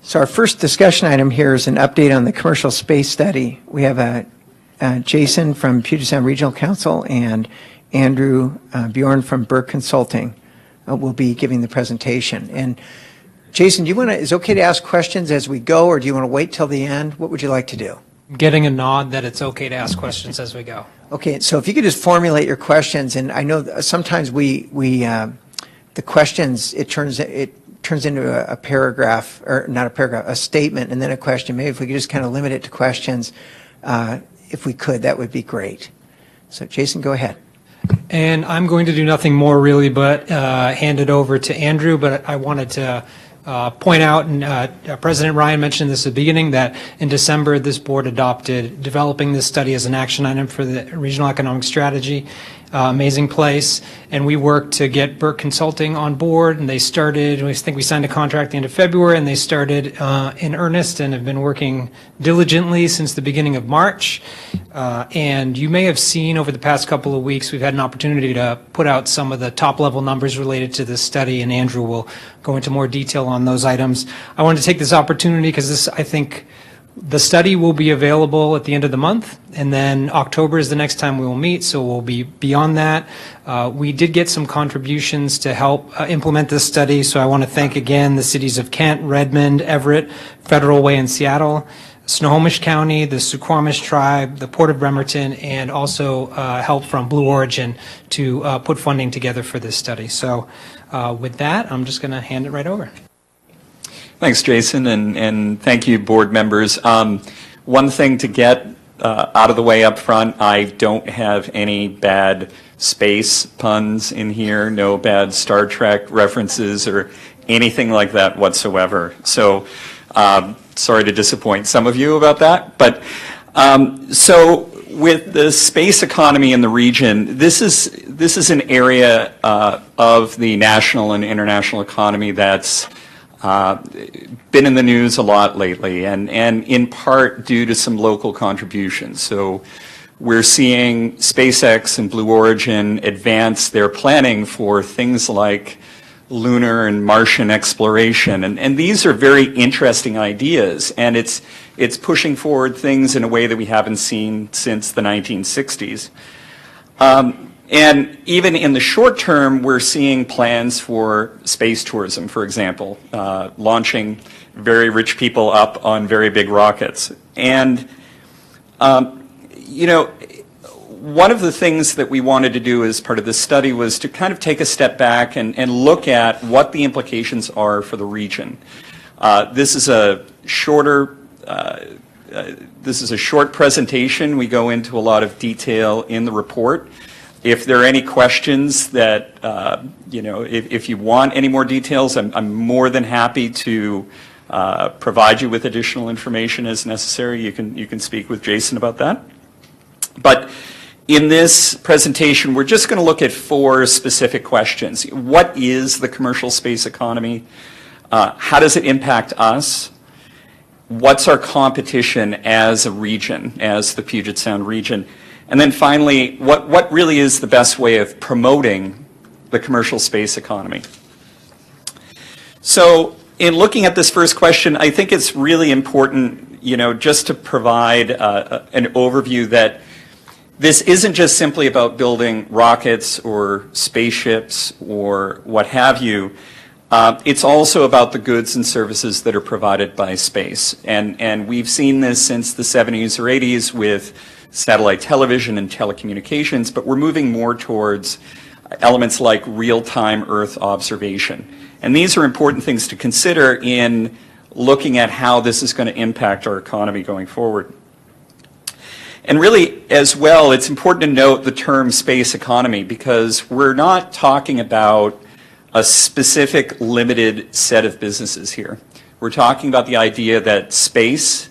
Speaker 1: So our first discussion item here is an update on the commercial space study. We have Jason from Puget Sound Regional Council and Andrew Bjorn from Burke Consulting will be giving the presentation. And Jason, is it okay to ask questions as we go, or do you want to wait till the end? What would you like to do?
Speaker 10: I'm getting a nod that it's okay to ask questions as we go.
Speaker 1: Okay, so if you could just formulate your questions, and I know that sometimes the questions, it turns into a paragraph, or not a paragraph, a statement, and then a question. Maybe if we could just kind of limit it to questions, if we could, that would be great. So Jason, go ahead.
Speaker 10: And I'm going to do nothing more really but hand it over to Andrew, but I wanted to point out, and President Ryan mentioned this at the beginning, that in December, this board adopted developing this study as an action item for the regional economic strategy. Amazing place. And we worked to get Burke Consulting on board, and they started, I think we signed a contract at the end of February, and they started in earnest and have been working diligently since the beginning of March. And you may have seen over the past couple of weeks, we've had an opportunity to put out some of the top-level numbers related to this study, and Andrew will go into more detail on those items. I wanted to take this opportunity because this, I think, the study will be available at the end of the month, and then October is the next time we will meet, so we'll be beyond that. We did get some contributions to help implement this study, so I want to thank again the cities of Kent, Redmond, Everett, Federal Way, and Seattle, Snohomish County, the Suquamish Tribe, the Port of Bremerton, and also help from Blue Origin to put funding together for this study. So with that, I'm just going to hand it right over.
Speaker 11: Thanks, Jason, and thank you, board members. One thing to get out of the way up front, I don't have any bad space puns in here, no bad Star Trek references or anything like that whatsoever. So sorry to disappoint some of you about that. But so with the space economy in the region, this is an area of the national and international economy that's been in the news a lot lately, and in part due to some local contributions. So we're seeing SpaceX and Blue Origin advance their planning for things like lunar and Martian exploration, and these are very interesting ideas, and it's pushing forward things in a way that we haven't seen since the 1960s. And even in the short term, we're seeing plans for space tourism, for example, launching very rich people up on very big rockets. And, you know, one of the things that we wanted to do as part of this study was to kind of take a step back and look at what the implications are for the region. This is a shorter this is a short presentation. We go into a lot of detail in the report. If there are any questions that, you know, if you want any more details, I'm more than happy to provide you with additional information as necessary. You can speak with Jason about that. But in this presentation, we're just going to look at 4 specific questions. What is the commercial space economy? How does it impact us? What's our competition as a region, as the Puget Sound region? And then finally, what really is the best way of promoting the commercial space economy? So in looking at this first question, I think it's really important, you know, just to provide an overview that this isn't just simply about building rockets or spaceships or what have you. It's also about the goods and services that are provided by space. And we've seen this since the 70s or 80s with satellite television and telecommunications, but we're moving more towards elements like real-time Earth observation. And these are important things to consider in looking at how this is going to impact our economy going forward. And really, as well, it's important to note the term space economy, because we're not talking about a specific limited set of businesses here. We're talking about the idea that space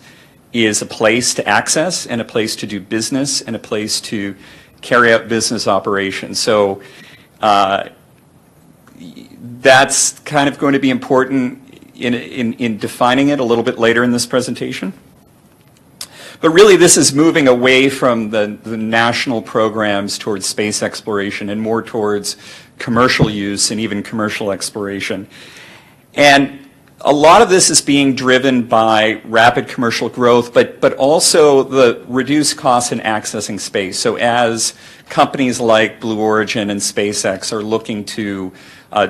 Speaker 11: is a place to access and a place to do business and a place to carry out business operations. So that's kind of going to be important in defining it a little bit later in this presentation. But really, this is moving away from the national programs towards space exploration and more towards commercial use and even commercial exploration. And a lot of this is being driven by rapid commercial growth, but also the reduced costs in accessing space. So as companies like Blue Origin and SpaceX are looking to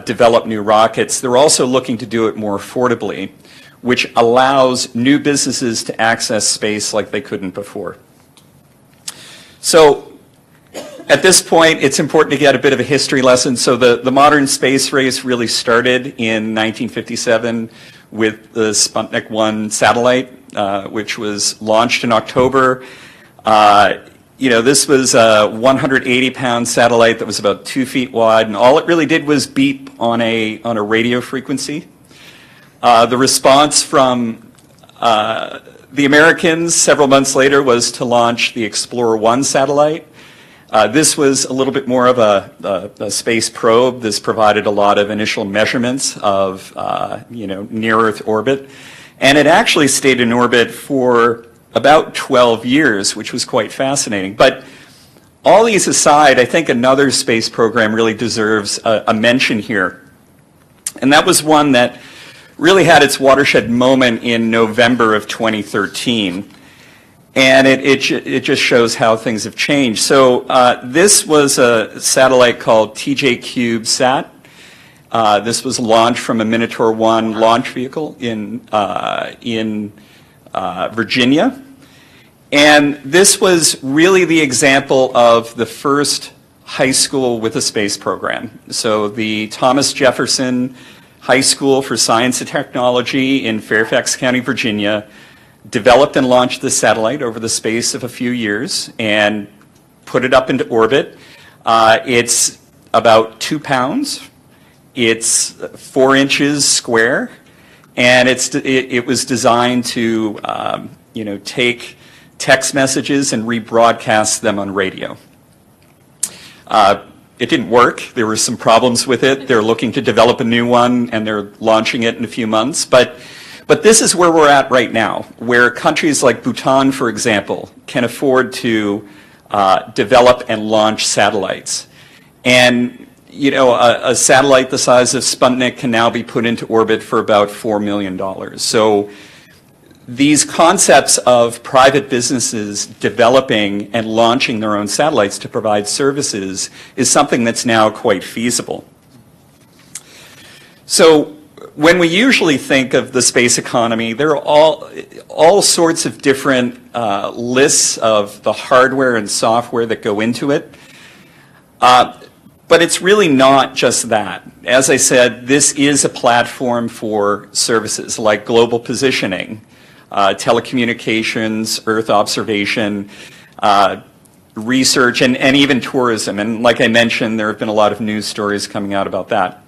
Speaker 11: develop new rockets, they're also looking to do it more affordably, which allows new businesses to access space like they couldn't before. So at this point, it's important to get a bit of a history lesson. So the modern space race really started in 1957 with the Sputnik 1 satellite, which was launched in October. You know, this was a 180-pound satellite that was about 2 feet wide, and all it really did was beep on a radio frequency. The response from the Americans several months later was to launch the Explorer 1 satellite. This was a little bit more of a space probe. This provided a lot of initial measurements of near Earth orbit. And it actually stayed in orbit for about 12 years, which was quite fascinating. But all these aside, I think another space program really deserves a mention here. And that was one that really had its watershed moment in November of 2013. And it just shows how things have changed. So this was a satellite called TJ CubeSat. This was launched from a Minotaur 1 launch vehicle in Virginia. And this was really the example of the first high school with a space program. So the Thomas Jefferson High School for Science and Technology in Fairfax County, Virginia, developed and launched the satellite over the space of a few years and put it up into orbit. It's about 2 pounds. It's 4 inches square, and it was designed to take text messages and rebroadcast them on radio. It didn't work. There were some problems with it. They're looking to develop a new one, and they're launching it in a few months. But this is where we're at right now, where countries like Bhutan, for example, can afford to develop and launch satellites. And a satellite the size of Sputnik can now be put into orbit for about $4 million. So these concepts of private businesses developing and launching their own satellites to provide services is something that's now quite feasible. So when we usually think of the space economy, there are all sorts of different lists of the hardware and software that go into it. But it's really not just that. As I said, this is a platform for services like global positioning, telecommunications, Earth observation, research, and even tourism. And like I mentioned, there have been a lot of news stories coming out about that.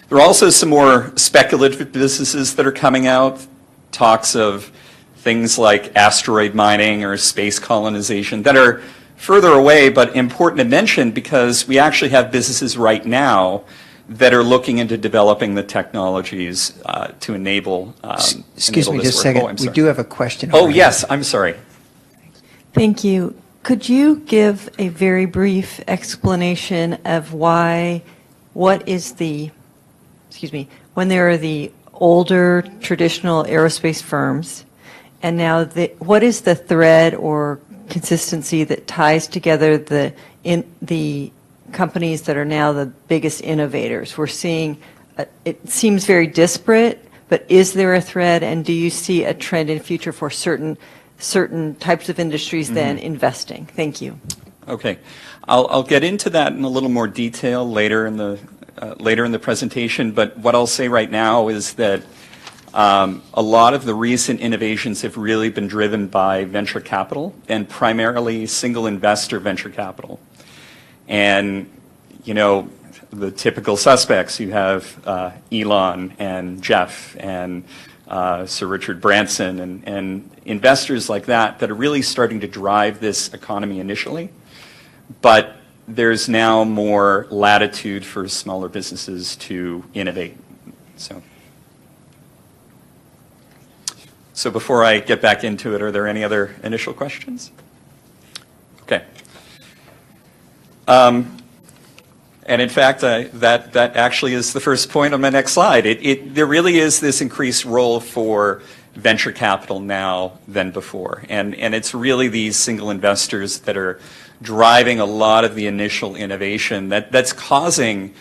Speaker 11: There are also some more speculative businesses that are coming out, talks of things like asteroid mining or space colonization that are further away but important to mention because we actually have businesses right now that are looking into developing the technologies to enable
Speaker 1: Excuse me just a second. We do have a question.
Speaker 11: Oh, yes. I'm sorry.
Speaker 14: Thank you. Could you give a very brief explanation of what is the, when there are the older traditional aerospace firms, and now what is the thread or consistency that ties together the companies that are now the biggest innovators? We're seeing, it seems very disparate, but is there a thread, and do you see a trend in the future for certain types of industries then investing? Thank you.
Speaker 11: Okay. I'll get into that in a little more detail later in the presentation, but what I'll say right now is that a lot of the recent innovations have really been driven by venture capital and primarily single investor venture capital. And, the typical suspects, you have Elon and Jeff and Sir Richard Branson and investors like that are really starting to drive this economy initially. But there's now more latitude for smaller businesses to innovate. So before I get back into it, are there any other initial questions? Okay. And in fact, that actually is the first point on my next slide. There really is this increased role for venture capital now than before. And it's really these single investors that are driving a lot of the initial innovation that's causing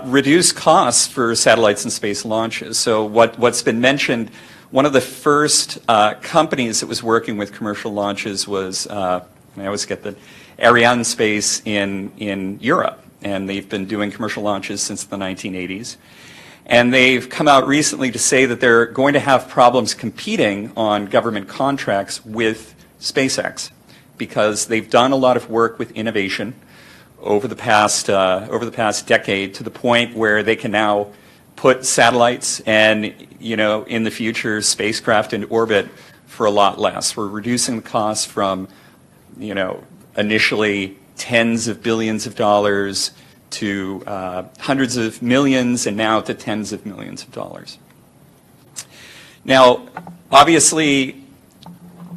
Speaker 11: reduced costs for satellites and space launches. So what's been mentioned, one of the first companies that was working with commercial launches was, I always get the Aerospace in Europe. And they've been doing commercial launches since the 1980s. And they've come out recently to say that they're going to have problems competing on government contracts with SpaceX because they've done a lot of work with innovation over the past decade to the point where they can now put satellites and, in the future, spacecraft into orbit for a lot less. We're reducing the cost from, initially tens of billions of dollars to hundreds of millions, and now to tens of millions of dollars. Now, obviously,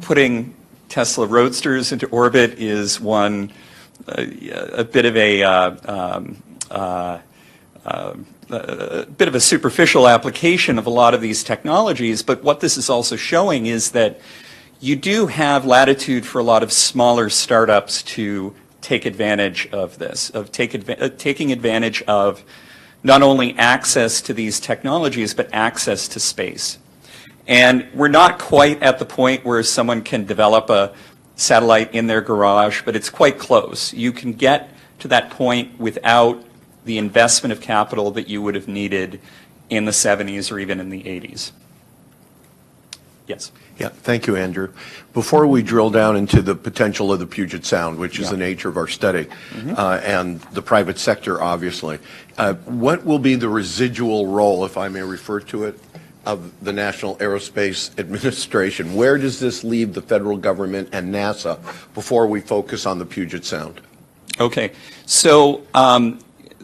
Speaker 11: putting Tesla Roadsters into orbit is a bit of a superficial application of a lot of these technologies, but what this is also showing is that you do have latitude for a lot of smaller startups to take advantage of this, of taking advantage of not only access to these technologies, but access to space. And we're not quite at the point where someone can develop a satellite in their garage, but it's quite close. You can get to that point without the investment of capital that you would have needed in the 70s or even in the 80s. Yes.
Speaker 4: Yeah, thank you, Andrew. Before we drill down into the potential of the Puget Sound, which is the nature of our study, and the private sector, obviously, what will be the residual role, if I may refer to it, of the National Aerospace Administration? Where does this leave the federal government and NASA before we focus on the Puget Sound?
Speaker 11: Okay, so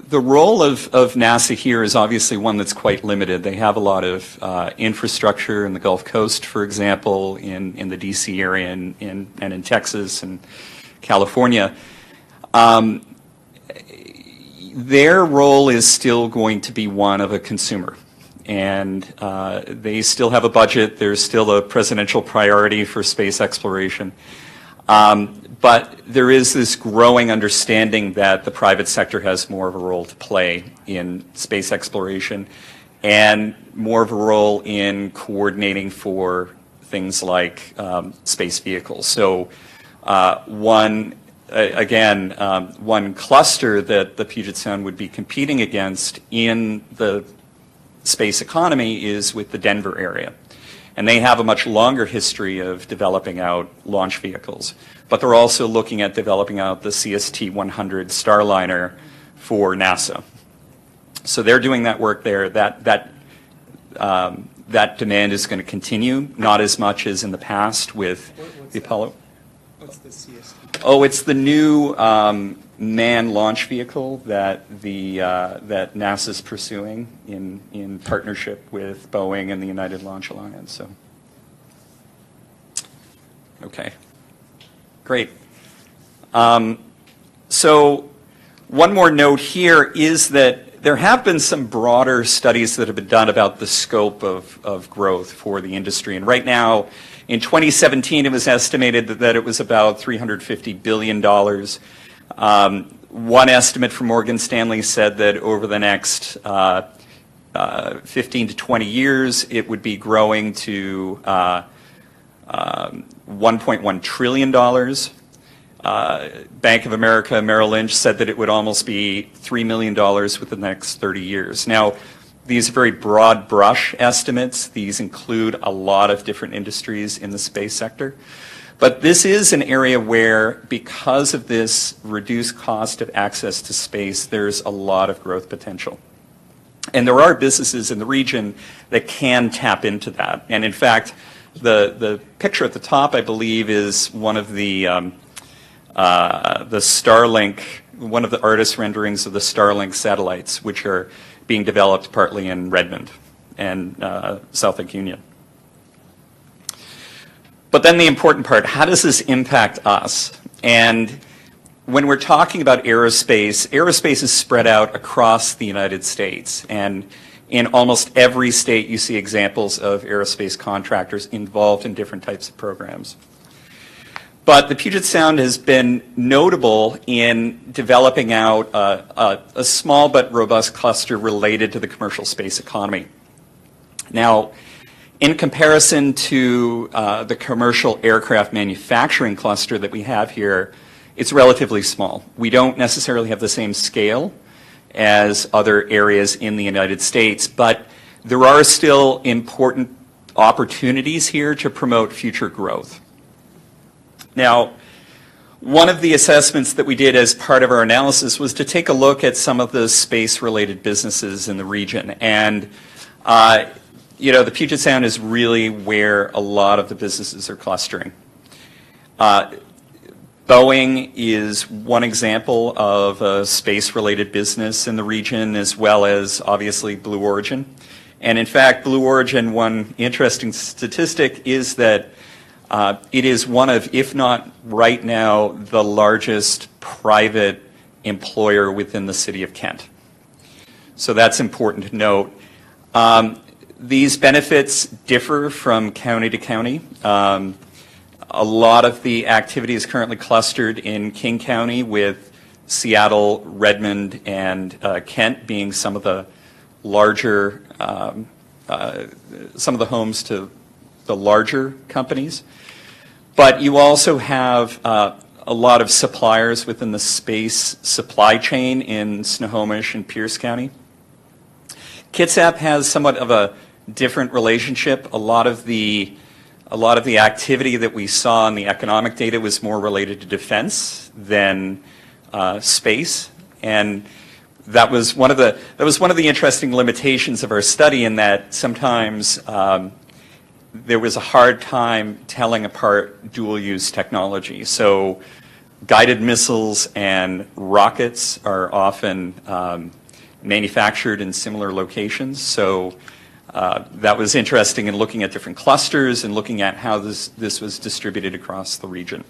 Speaker 11: the role of NASA here is obviously one that's quite limited. They have a lot of infrastructure in the Gulf Coast, for example, in the DC area and in Texas and California. Their role is still going to be one of a consumer. And they still have a budget. There's still a presidential priority for space exploration. But there is this growing understanding that the private sector has more of a role to play in space exploration and more of a role in coordinating for things like space vehicles. So one cluster that the Puget Sound would be competing against in the space economy is with the Denver area. And they have a much longer history of developing out launch vehicles. But they're also looking at developing out the CST-100 Starliner for NASA. So they're doing that work there. That demand is going to continue, not as much as in the past with the Apollo.
Speaker 10: What's the CST?
Speaker 11: Oh, it's the new manned launch vehicle that that NASA's pursuing in partnership with Boeing and the United Launch Alliance. So, okay, great. So, one more note here is that there have been some broader studies that have been done about the scope of growth for the industry, and right now, in 2017, it was estimated that it was about $350 billion. One estimate from Morgan Stanley said that over the next 15 to 20 years, it would be growing to $1.1 trillion. Bank of America, Merrill Lynch said that it would almost be $3 million within the next 30 years. Now, these are very broad brush estimates. These include a lot of different industries in the space sector. But this is an area where, because of this reduced cost of access to space, there's a lot of growth potential. And there are businesses in the region that can tap into that. And in fact, the picture at the top, I believe, is one of the Starlink, one of the artist renderings of the Starlink satellites, which are being developed partly in Redmond and South Lake Union. But then the important part, how does this impact us? And when we're talking about aerospace, aerospace is spread out across the United States. And in almost every state, you see examples of aerospace contractors involved in different types of programs. But the Puget Sound has been notable in developing out a small but robust cluster related to the commercial space economy. Now, in comparison to the commercial aircraft manufacturing cluster that we have here, it's relatively small. We don't necessarily have the same scale as other areas in the United States, but there are still important opportunities here to promote future growth. Now, One of the assessments that we did as part of our analysis was to take a look at some of the space-related businesses in the region. And, the Puget Sound is really where a lot of the businesses are clustering. Boeing is one example of a space-related business in the region, as well as, obviously, Blue Origin. And in fact, Blue Origin, one interesting statistic is that it is one of, if not right now, the largest private employer within the city of Kent. So that's important to note. These benefits differ from county to county. A lot of the activity is currently clustered in King County, with Seattle, Redmond, and Kent being some of the larger, some of the homes to the larger companies. But you also have a lot of suppliers within the space supply chain in Snohomish and Pierce County. Kitsap has somewhat of a different relationship. A lot of the activity that we saw in the economic data was more related to defense than space, and that was one of the interesting limitations of our study, in that sometimes there was a hard time telling apart dual-use technology. So guided missiles and rockets are often manufactured in similar locations. So that was interesting in looking at different clusters and looking at how this was distributed across the region.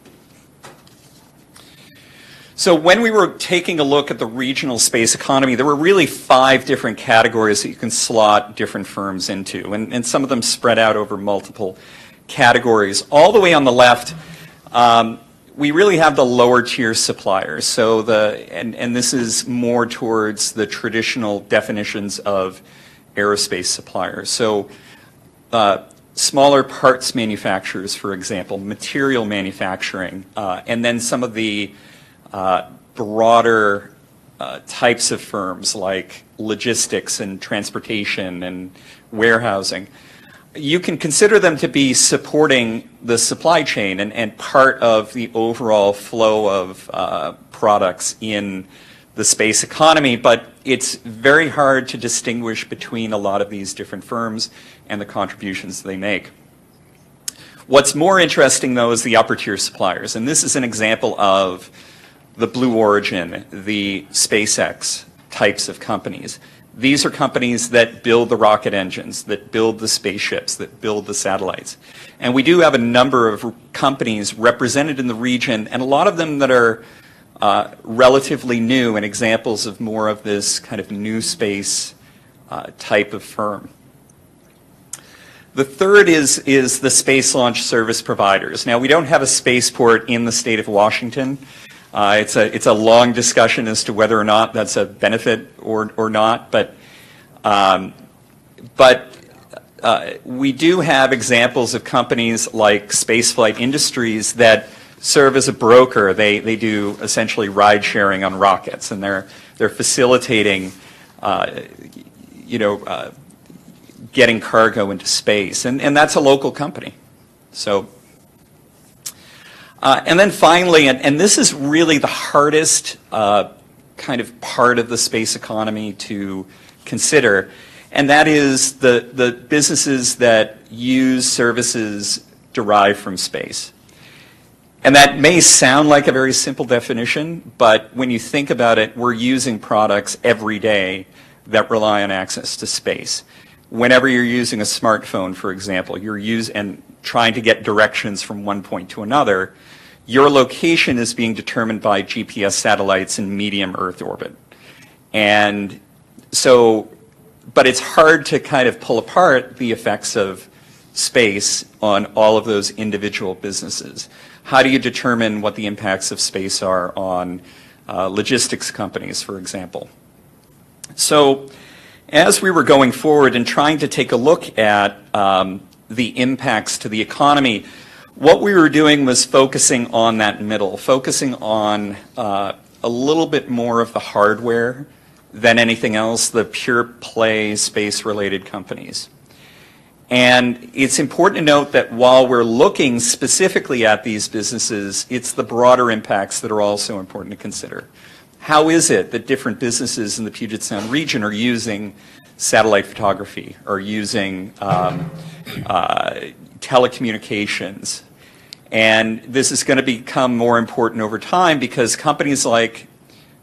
Speaker 11: So when we were taking a look at the regional space economy, there were really 5 different categories that you can slot different firms into, and some of them spread out over multiple categories. All the way on the left, we really have the lower tier suppliers. So and this is more towards the traditional definitions of aerospace suppliers. So smaller parts manufacturers, for example, material manufacturing, and then some of the broader types of firms like logistics and transportation and warehousing. You can consider them to be supporting the supply chain and part of the overall flow of products in the space economy, but it's very hard to distinguish between a lot of these different firms and the contributions they make. What's more interesting, though, is the upper tier suppliers, and this is an example of the Blue Origin, the SpaceX types of companies. These are companies that build the rocket engines, that build the spaceships, that build the satellites. And we do have a number of companies represented in the region, and a lot of them that are relatively new, and examples of more of this kind of new space type of firm. The third is the space launch service providers. Now, we don't have a spaceport in the state of Washington. It's a long discussion as to whether or not that's a benefit or not, but we do have examples of companies like Spaceflight Industries that serve as a broker. They do essentially ride sharing on rockets, and they're facilitating getting cargo into space, and that's a local company. So. And then finally, and this is really the hardest kind of part of the space economy to consider, and that is the businesses that use services derived from space. And that may sound like a very simple definition, but when you think about it, we're using products every day that rely on access to space. Whenever you're using a smartphone, for example, and trying to get directions from one point to another, your location is being determined by GPS satellites in medium Earth orbit. And so, but it's hard to kind of pull apart the effects of space on all of those individual businesses. How do you determine what the impacts of space are on logistics companies, for example? So as we were going forward and trying to take a look at the impacts to the economy, what we were doing was focusing on that middle, focusing on a little bit more of the hardware than anything else, the pure play space-related companies. And it's important to note that while we're looking specifically at these businesses, it's the broader impacts that are also important to consider. How is it that different businesses in the Puget Sound region are using satellite photography, or using telecommunications? And this is going to become more important over time because companies like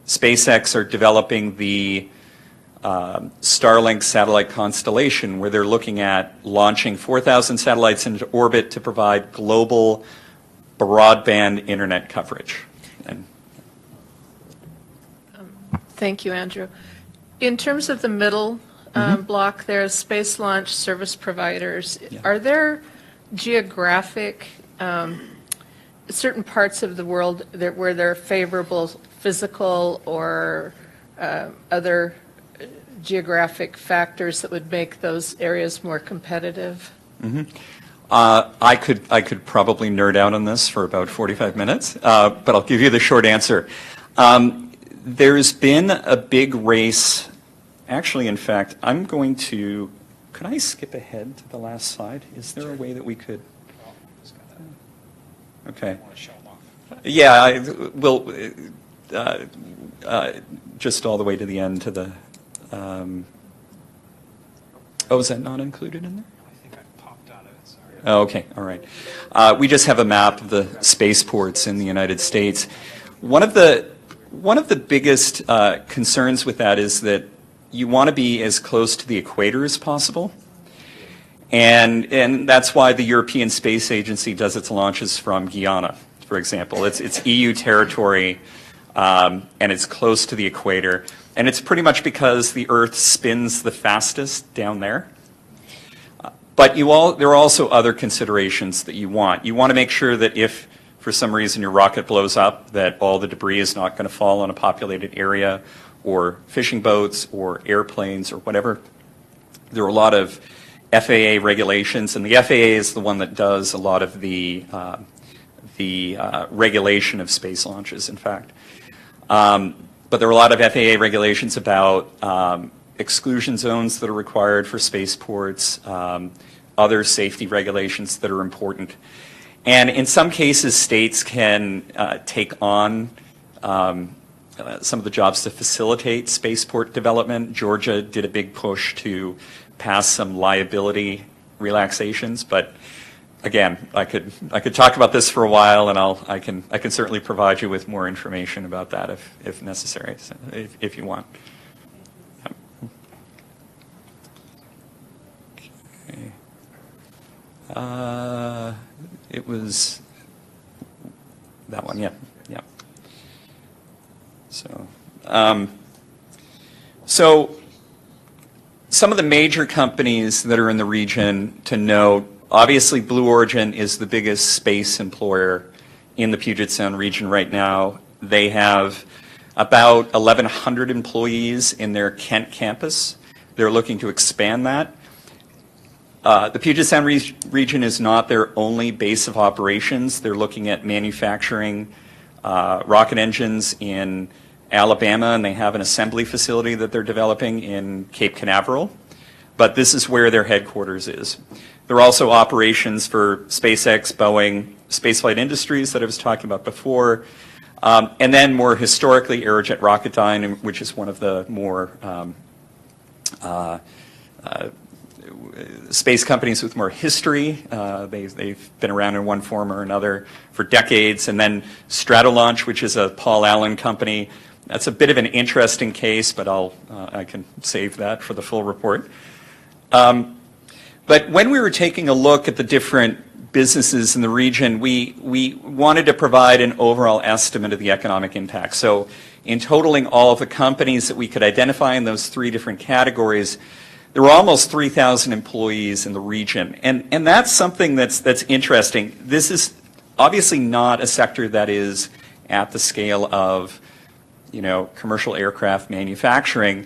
Speaker 11: SpaceX are developing the Starlink satellite constellation, where they're looking at launching 4,000 satellites into orbit to provide global broadband internet coverage. And
Speaker 7: thank you, Andrew. In terms of the middle block, there's space launch service providers. Yeah. Are there geographic, certain parts of the world where there are favorable physical or other geographic factors that would make those areas more competitive?
Speaker 11: I could probably nerd out on this for about 45 minutes, but I'll give you the short answer. There's been a big race. Actually, in fact, I'm going to, could I skip ahead to the last slide? Is there a way that we could? Okay. Yeah, I will, just all the way to the end to the, oh, is that not included in there?
Speaker 10: I think I popped out of it, sorry.
Speaker 11: Oh, okay, all right. We just have a map of the spaceports in the United States. One of the biggest concerns with that is that you want to be as close to the equator as possible. And that's why the European Space Agency does its launches from Guyana, for example. It's EU territory, and it's close to the equator. And it's pretty much because the Earth spins the fastest down there. But there are also other considerations that you want. You want to make sure that if, for some reason, your rocket blows up, that all the debris is not going to fall on a populated area, or fishing boats, or airplanes, or whatever. There are a lot of FAA regulations, and the FAA is the one that does a lot of the regulation of space launches, in fact. But there are a lot of FAA regulations about exclusion zones that are required for spaceports, other safety regulations that are important. And in some cases, states can take on some of the jobs to facilitate spaceport development. Georgia did a big push to pass some liability relaxations, but again, I could talk about this for a while, and I can certainly provide you with more information about that if necessary, so if you want. Okay. It was that one, yeah. So some of the major companies that are in the region to note, obviously Blue Origin is the biggest space employer in the Puget Sound region right now. They have about 1,100 employees in their Kent campus. They're looking to expand that. The Puget Sound region is not their only base of operations. They're looking at manufacturing rocket engines in Alabama, and they have an assembly facility that they're developing in Cape Canaveral. But this is where their headquarters is. There are also operations for SpaceX, Boeing, Spaceflight Industries that I was talking about before, and then more historically Aerojet Rocketdyne, which is one of the more space companies with more history. They've been around in one form or another for decades. And then Stratolaunch, which is a Paul Allen company. That's a bit of an interesting case, but I can save that for the full report. But when we were taking a look at the different businesses in the region, we wanted to provide an overall estimate of the economic impact. So in totaling all of the companies that we could identify in those three different categories, there were almost 3,000 employees in the region. And that's something that's interesting. This is obviously not a sector that is at the scale of, commercial aircraft manufacturing,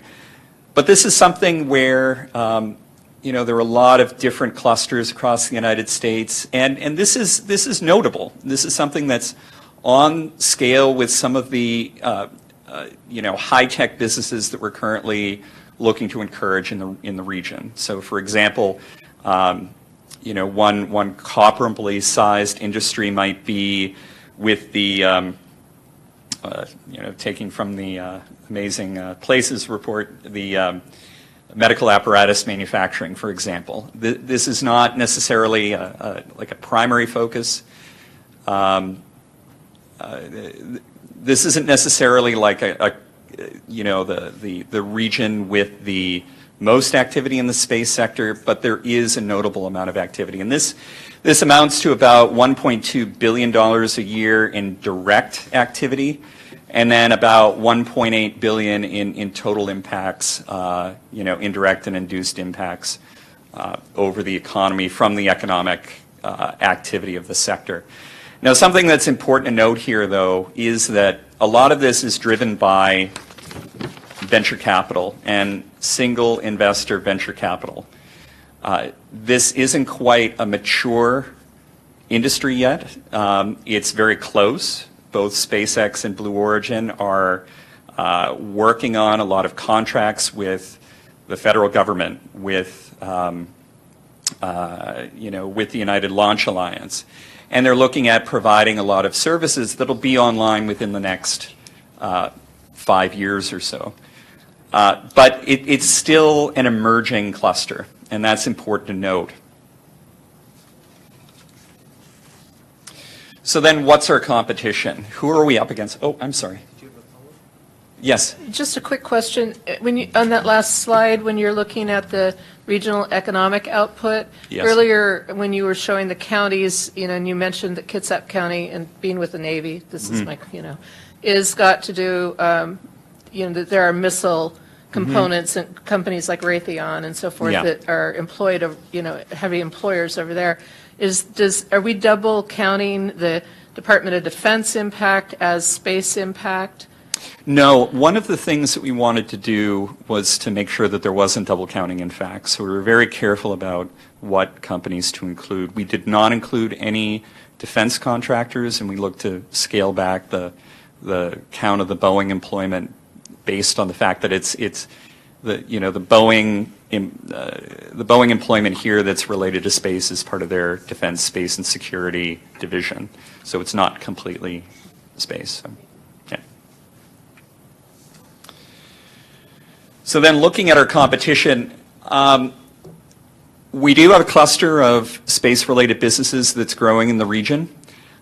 Speaker 11: but this is something where, there are a lot of different clusters across the United States, and this is notable. This is something that's on scale with some of the, high-tech businesses that we're currently looking to encourage in the region. So, for example, You know, one comparably sized industry might be with the, you know, taking from the Amazing Places report, the medical apparatus manufacturing, for example. This is not necessarily like a primary focus. This isn't necessarily like you know, the region with the most activity in the space sector, but there is a notable amount of activity. And this amounts to about $1.2 billion a year in direct activity, and then about $1.8 billion in total impacts, you know, indirect and induced impacts over the economy from the economic activity of the sector. Now, something that's important to note here, though, is that a lot of this is driven by venture capital and single investor venture capital. This isn't quite a mature industry yet. It's very close. Both SpaceX and Blue Origin are working on a lot of contracts with the federal government, with you know, with the United Launch Alliance, and they're looking at providing a lot of services that'll be online within the next 5 years or so. But it's still an emerging cluster, and that's important to note. So then what's our competition? Who are we up against? Oh, I'm sorry. Yes.
Speaker 7: Just a quick question. When you, on that last slide, when you're looking at the regional economic output,
Speaker 11: yes.
Speaker 7: Earlier when you were showing the counties, you know, and you mentioned that Kitsap County and being with the Navy, this is my, you know, is got to do, you know, that there are missile components and companies like Raytheon and so forth that are employed, you know, heavy employers over there. Are we double counting the Department of Defense impact as space impact?
Speaker 11: No, one of the things that we wanted to do was to make sure that there wasn't double counting in fact. So we were very careful about what companies to include. We did not include any defense contractors, and we looked to scale back the count of the Boeing employment based on the fact that it's the, you know, the Boeing employment here that's related to space is part of their defense, space, and security division. So it's not completely space. So, yeah. So then looking at our competition, we do have a cluster of space-related businesses that's growing in the region.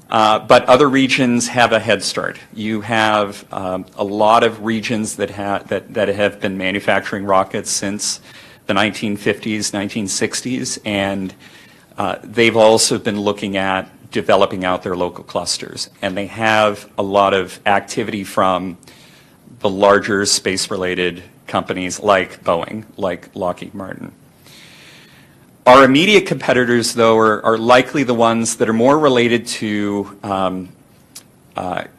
Speaker 11: But other regions have a head start. You have a lot of regions that have been manufacturing rockets since the 1950s, 1960s, and they've also been looking at developing out their local clusters. And they have a lot of activity from the larger space-related companies like Boeing, like Lockheed Martin. Our immediate competitors, though, are likely the ones that are more related to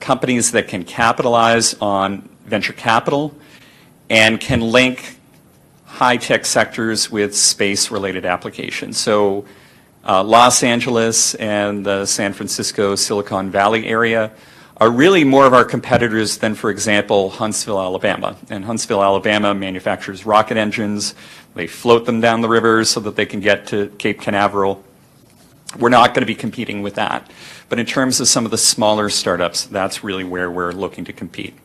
Speaker 11: companies that can capitalize on venture capital and can link high-tech sectors with space-related applications. So Los Angeles and the San Francisco Silicon Valley area are really more of our competitors than, for example, Huntsville, Alabama. And Huntsville, Alabama manufactures rocket engines. They float them down the river so that they can get to Cape Canaveral. We're not going to be competing with that. But in terms of some of the smaller startups, that's really where we're looking to compete.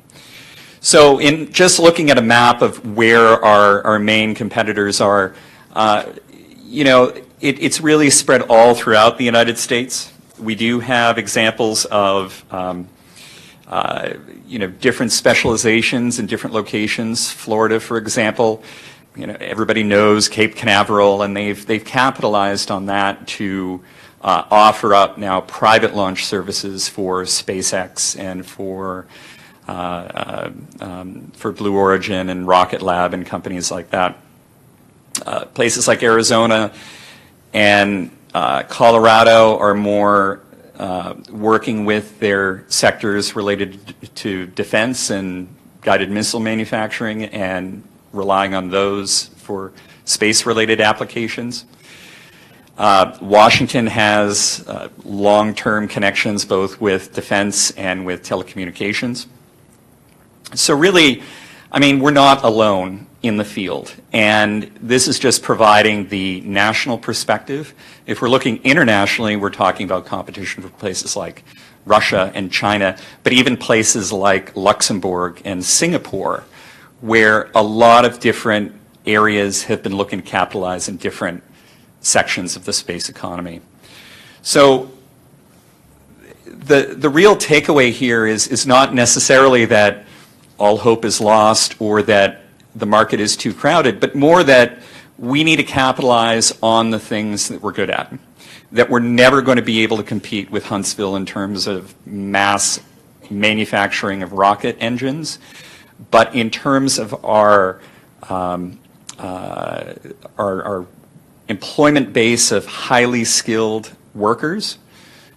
Speaker 11: So in just looking at a map of where our main competitors are, you know, it's really spread all throughout the United States. We do have examples of you know, different specializations in different locations. Florida, for example, you know, everybody knows Cape Canaveral, and they've capitalized on that to offer up now private launch services for SpaceX and for Blue Origin and Rocket Lab and companies like that. Places like Arizona and Colorado are more working with their sectors related to defense and guided missile manufacturing and relying on those for space-related applications. Washington has long-term connections both with defense and with telecommunications. So really, I mean, we're not alone. in the field. And this is just providing the national perspective. If we're looking internationally, we're talking about competition for places like Russia and China, but even places like Luxembourg and Singapore, where a lot of different areas have been looking to capitalize in different sections of the space economy. So the real takeaway here is not necessarily that all hope is lost or that the market is too crowded, but more that we need to capitalize on the things that we're good at, that we're never going to be able to compete with Huntsville in terms of mass manufacturing of rocket engines, but in terms of our employment base of highly skilled workers.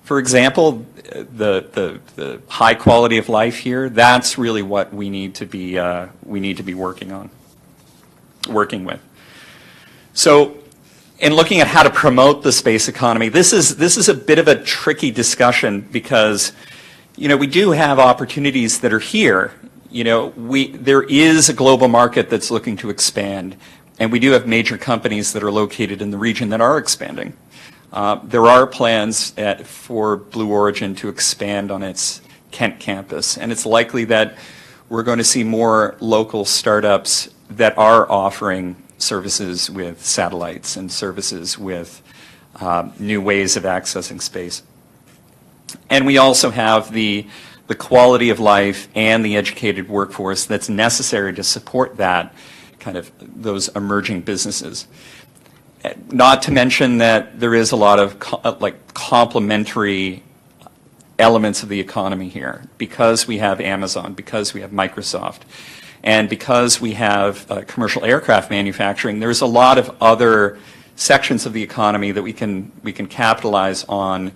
Speaker 11: For example, the high quality of life here, that's really what we need to be working with. So in looking at how to promote the space economy, this is a bit of a tricky discussion because, you know, we do have opportunities that are here. You know, there is a global market that's looking to expand, and we do have major companies that are located in the region that are expanding. There are plans for Blue Origin to expand on its Kent campus, and it's likely that we're going to see more local startups that are offering services with satellites and services with new ways of accessing space. And we also have the quality of life and the educated workforce that's necessary to support that kind of those emerging businesses. Not to mention that there is a lot of complementary elements of the economy here because we have Amazon, because we have Microsoft, and because we have commercial aircraft manufacturing. There's a lot of other sections of the economy that we can capitalize on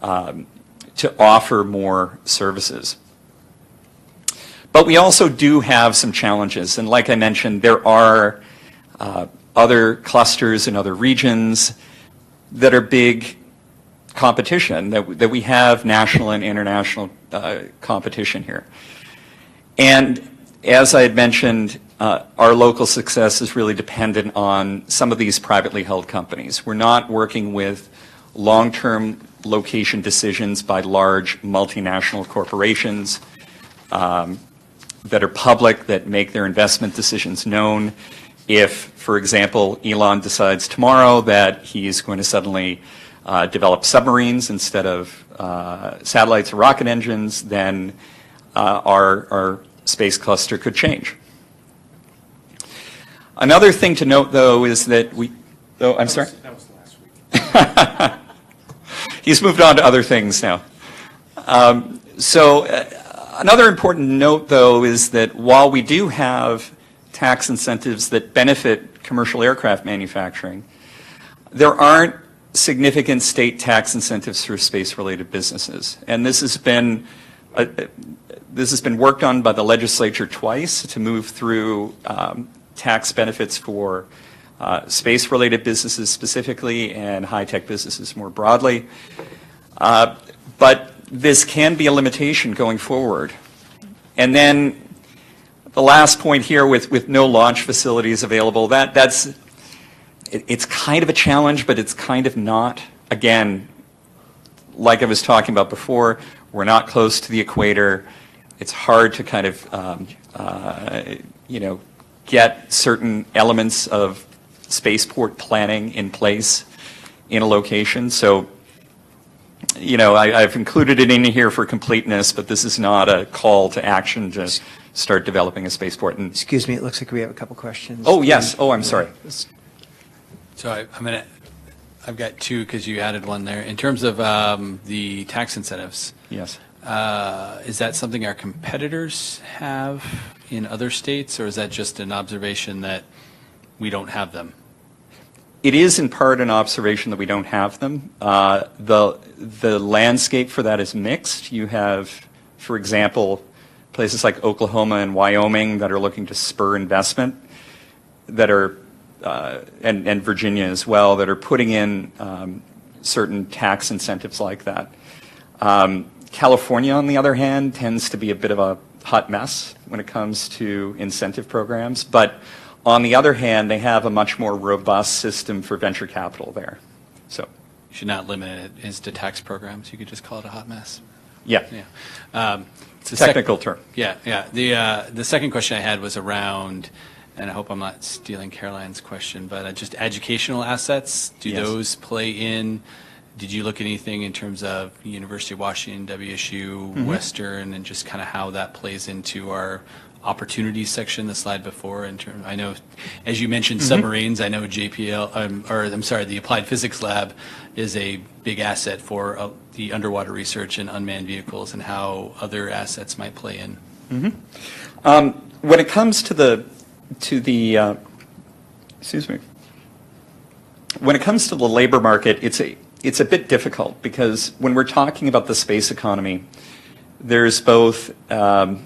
Speaker 11: to offer more services. But we also do have some challenges, and like I mentioned, there are other clusters in other regions that are big competition, that we have national and international competition here. And as I had mentioned, our local success is really dependent on some of these privately held companies. We're not working with long-term location decisions by large multinational corporations that are public, that make their investment decisions known. If, for example, Elon decides tomorrow that he's going to suddenly develop submarines instead of satellites or rocket engines, then our space cluster could change. Another thing to note, though, is that I'm sorry?
Speaker 17: That was last week.
Speaker 11: He's moved on to other things now. Another important note, though, is that while we do have tax incentives that benefit commercial aircraft manufacturing, there aren't significant state tax incentives for space-related businesses. And this has been worked on by the legislature twice to move through tax benefits for space-related businesses specifically and high-tech businesses more broadly. But this can be a limitation going forward. And then the last point here with no launch facilities available, it's kind of a challenge, but it's kind of not. Again, like I was talking about before, we're not close to the equator. It's hard to kind of, get certain elements of spaceport planning in place in a location. So, I've included it in here for completeness, but this is not a call to action to start developing a spaceport. And
Speaker 1: excuse me, it looks like we have a couple questions.
Speaker 11: Oh, yes. Oh, I'm sorry.
Speaker 22: So I've got two because you added one there. In terms of the tax incentives.
Speaker 11: Yes.
Speaker 22: Is that something our competitors have in other states, or is that just an observation that we don't have them?
Speaker 11: It is in part an observation that we don't have them. The landscape for that is mixed. You have, for example, places like Oklahoma and Wyoming that are looking to spur investment, that are, and Virginia as well, that are putting in certain tax incentives like that. California, on the other hand, tends to be a bit of a hot mess when it comes to incentive programs, but On the other hand, they have a much more robust system for venture capital there. So
Speaker 22: You should not limit it as to tax programs. You could just call it a hot mess.
Speaker 11: yeah,
Speaker 22: It's a
Speaker 11: technical term.
Speaker 22: Yeah. The second question I had was around, and I hope I'm not stealing Caroline's question, but just educational assets. Do
Speaker 11: Yes.
Speaker 22: those play in? Did you look at anything in terms of University of Washington, WSU, Western, and just kind of how that plays into our opportunities section, the slide before? I know, as you mentioned, submarines. I know the Applied Physics Lab is a big asset for the underwater research and unmanned vehicles, and how other assets might play in.
Speaker 11: When it comes to the when it comes to the labor market, it's a bit difficult, because when we're talking about the space economy, there's both there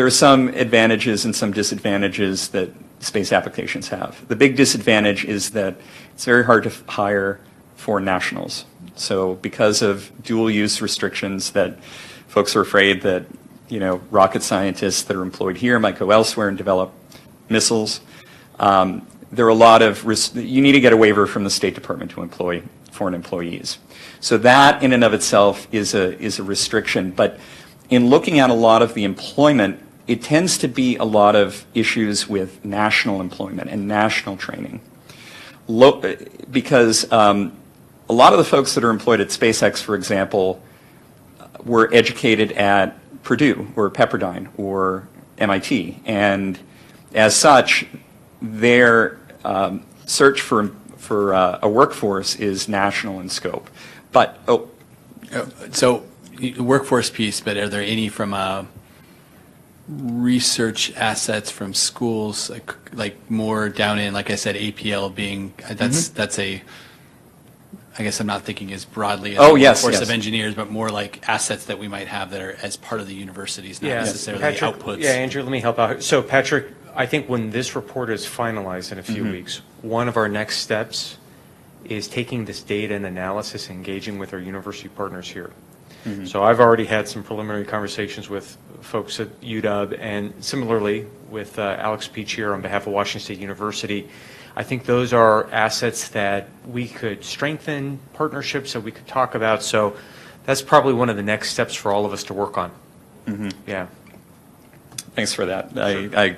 Speaker 11: are some advantages and some disadvantages that space applications have. The big disadvantage is that it's very hard to hire foreign nationals. So because of dual use restrictions, that folks are afraid that, you know, rocket scientists that are employed here might go elsewhere and develop missiles. There are a lot of you need to get a waiver from the State Department to employ foreign employees. So that in and of itself is a restriction. But in looking at a lot of the employment, it tends to be a lot of issues with national employment and national training. Because a lot of the folks that are employed at SpaceX, for example, were educated at Purdue or Pepperdine or MIT. And as such, their search for a workforce is national in scope. But,
Speaker 22: So the workforce piece, but are there any from research assets from schools, like more down in, like I said, APL being, that's a, I guess I'm not thinking as broadly as a workforce of engineers, but more like assets that we might have that are as part of the universities, not necessarily
Speaker 3: Patrick,
Speaker 22: outputs.
Speaker 3: Yeah, Andrew, let me help out. So Patrick, I think when this report is finalized in a few weeks, one of our next steps is taking this data and analysis, engaging with our university partners here. So I've already had some preliminary conversations with folks at UW, and similarly with Alex Peach here on behalf of Washington State University. I think those are assets that we could strengthen, partnerships that we could talk about. So that's probably one of the next steps for all of us to work on. Yeah.
Speaker 11: Thanks for that. Sure.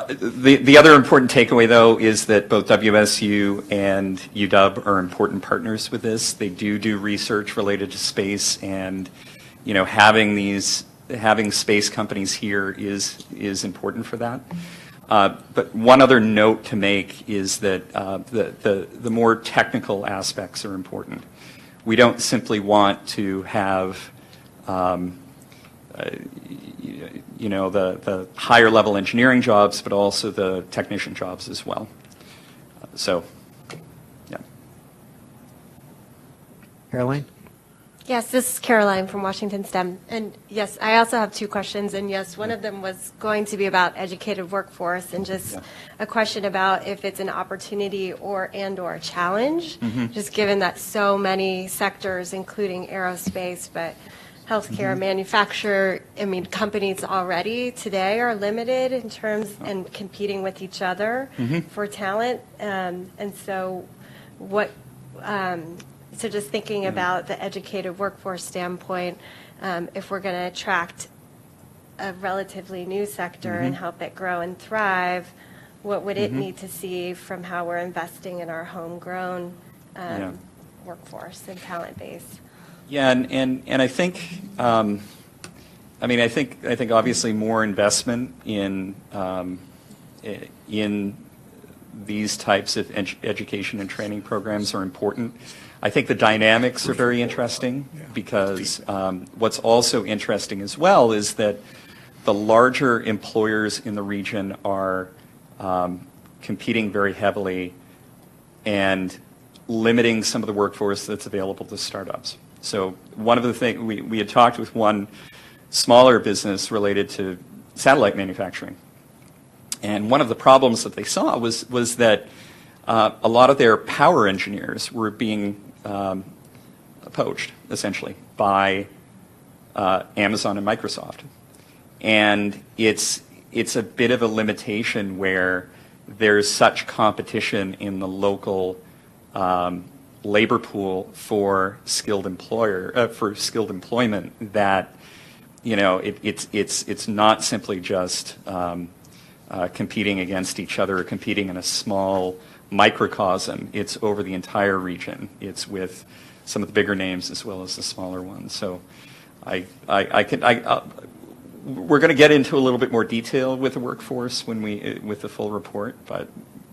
Speaker 11: The other important takeaway, though, is that both WSU and UW are important partners with this. They do research related to space, and you know, having space companies here is important for that. But one other note to make is that the more technical aspects are important. We don't simply want to have you know, the higher level engineering jobs, but also the technician jobs as well. So, yeah.
Speaker 1: Caroline?
Speaker 13: Yes, this is Caroline from Washington STEM. And yes, I also have two questions. And yes, one of them was going to be about educated workforce, and just a question about if it's an opportunity or a challenge, just given that so many sectors, including aerospace, but healthcare, manufacturer, I mean, companies already today are limited in terms and competing with each other for talent. And so so just thinking about the educated workforce standpoint, if we're going to attract a relatively new sector and help it grow and thrive, what would it need to see from how we're investing in our homegrown workforce and talent base?
Speaker 11: Yeah, and I think, I mean, I think obviously more investment in these types of education and training programs are important. I think the dynamics are very interesting, because what's also interesting as well is that the larger employers in the region are competing very heavily and limiting some of the workforce that's available to startups. So one of the things, we had talked with one smaller business related to satellite manufacturing. And one of the problems that they saw was that a lot of their power engineers were being poached, essentially, by Amazon and Microsoft. And it's a bit of a limitation where there's such competition in the local labor pool for skilled employment that, you know, it's not simply just competing against each other or competing in a small microcosm. It's over the entire region. It's with some of the bigger names as well as the smaller ones. So we're going to get into a little bit more detail with the workforce with the full report, but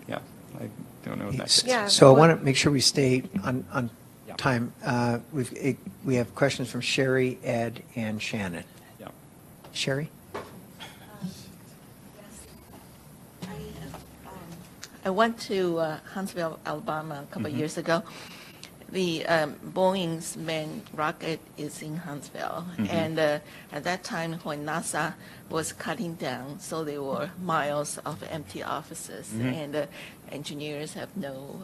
Speaker 11: yeah, I don't know if that's it.
Speaker 1: So I want to make sure we stay on time. We have questions from Sherry, Ed, and Shannon.
Speaker 11: Yeah.
Speaker 1: Sherry?
Speaker 16: I went to Huntsville, Alabama a couple of years ago. The Boeing's main rocket is in Huntsville. And at that time when NASA was cutting down, so there were miles of empty offices and engineers have no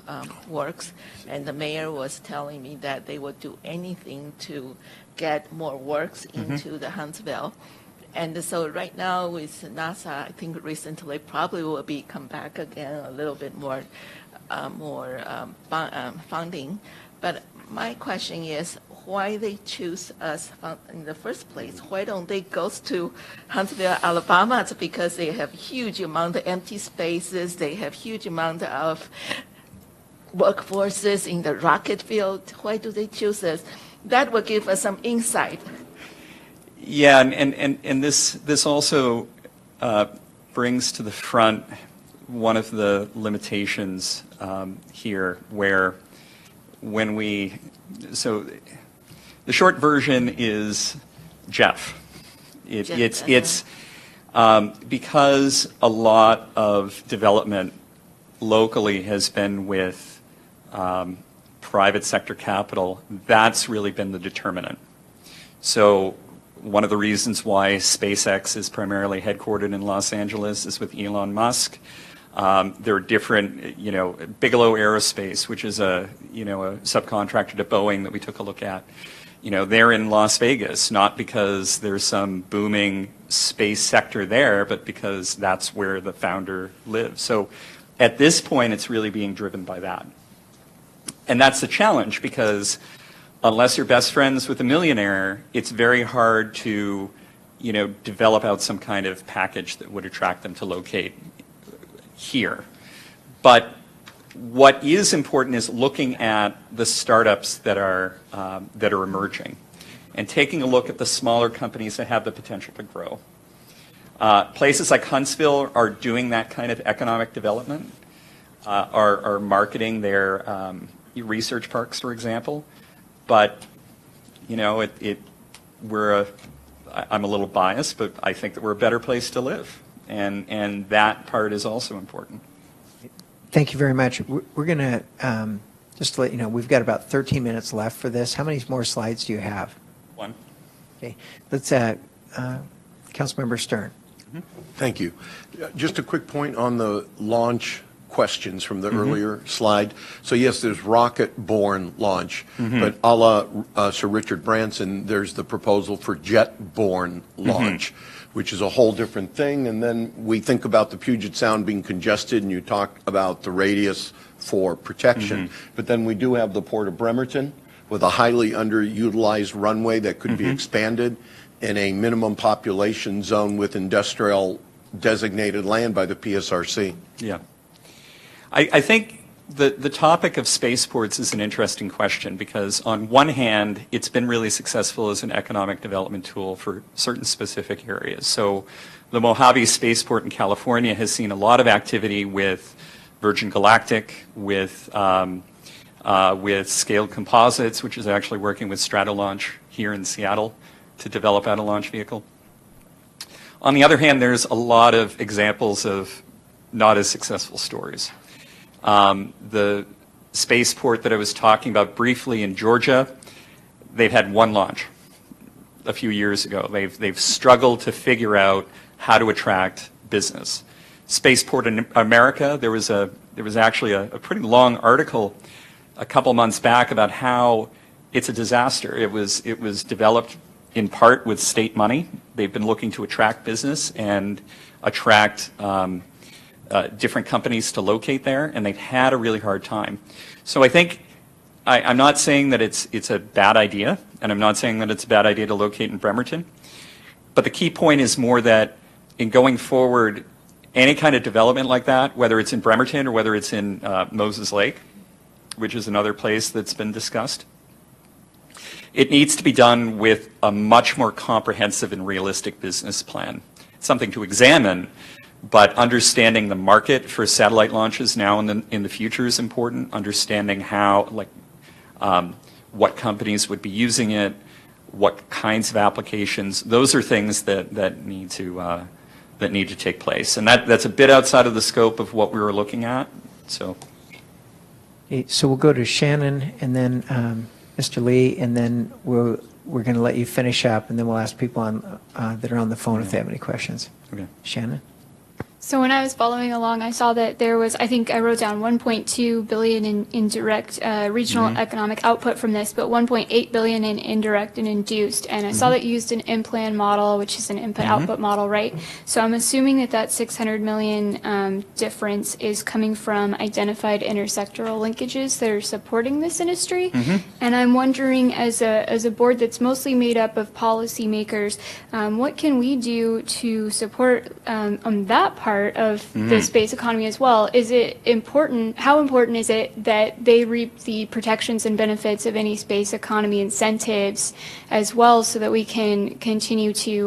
Speaker 16: works. And the mayor was telling me that they would do anything to get more works into the Huntsville. And so right now with NASA, I think recently probably will be come back again a little bit more funding. But my question is why they choose us in the first place. Why don't they go to Huntsville, Alabama? It's because they have huge amount of empty spaces. They have huge amount of workforces in the rocket field. Why do they choose us? That will give us some insight.
Speaker 11: Yeah, and this also brings to the front one of the limitations here, where so the short version is Jeff. It's because a lot of development locally has been with private sector capital. That's really been the determinant. So one of the reasons why SpaceX is primarily headquartered in Los Angeles is with Elon Musk. There are different, Bigelow Aerospace, which is a subcontractor to Boeing that we took a look at. They're in Las Vegas, not because there's some booming space sector there, but because that's where the founder lives. So at this point, it's really being driven by that. And that's the challenge, because unless you're best friends with a millionaire, it's very hard to, develop out some kind of package that would attract them to locate here. But what is important is looking at the startups that are emerging and taking a look at the smaller companies that have the potential to grow. Places like Huntsville are doing that kind of economic development, are marketing their research parks, for example. But, I'm a little biased, but I think that we're a better place to live. And that part is also important.
Speaker 1: Thank you very much. We're going to, just to let you know, we've got about 13 minutes left for this. How many more slides do you have?
Speaker 11: One.
Speaker 1: Okay. Let's, Councilmember Stern.
Speaker 4: Thank you. Just a quick point on the launch questions from the earlier slide. So yes, there's rocket-borne launch, but a la Sir Richard Branson, there's the proposal for jet-borne launch, which is a whole different thing. And then we think about the Puget Sound being congested, and you talk about the radius for protection. But then we do have the Port of Bremerton with a highly underutilized runway that could be expanded in a minimum population zone with industrial designated land by the PSRC.
Speaker 11: Yeah. I think the topic of spaceports is an interesting question, because on one hand, it's been really successful as an economic development tool for certain specific areas. So the Mojave Spaceport in California has seen a lot of activity with Virgin Galactic, with Scaled Composites, which is actually working with Stratolaunch here in Seattle to develop out a launch vehicle. On the other hand, there's a lot of examples of not as successful stories. The spaceport that I was talking about briefly in Georgia, they've had one launch a few years ago. They've struggled to figure out how to attract business. Spaceport in America, there was actually a pretty long article a couple months back about how it's a disaster. It was developed in part with state money, They've been looking to attract business and attract different companies to locate there, and they've had a really hard time. So I think I'm not saying that it's a bad idea, and I'm not saying that it's a bad idea to locate in Bremerton, but the key point is more that in going forward, any kind of development like that, whether it's in Bremerton or whether it's in Moses Lake, which is another place that's been discussed, it needs to be done with a much more comprehensive and realistic business plan. It's something to examine, but understanding the market for satellite launches now and in the future is important. Understanding how, what companies would be using it, what kinds of applications. Those are things that need to take place, and that's a bit outside of the scope of what we were looking at. So
Speaker 1: we'll go to Shannon and then Mr. Lee, and then we're going to let you finish up, and then we'll ask people that are on the phone if they have any questions.
Speaker 11: Okay.
Speaker 1: Shannon?
Speaker 18: So when I was following along, I saw that there was, I think I wrote down 1.2 billion in direct regional economic output from this, but 1.8 billion in indirect and induced. And I saw that you used an in-plan model, which is an input-output model, right? So I'm assuming that 600 million difference is coming from identified intersectoral linkages that are supporting this industry. And I'm wondering, as a board that's mostly made up of policymakers, what can we do to support on that part of the space economy as well? Is it important, how important is it that they reap the protections and benefits of any space economy incentives as well, so that we can continue to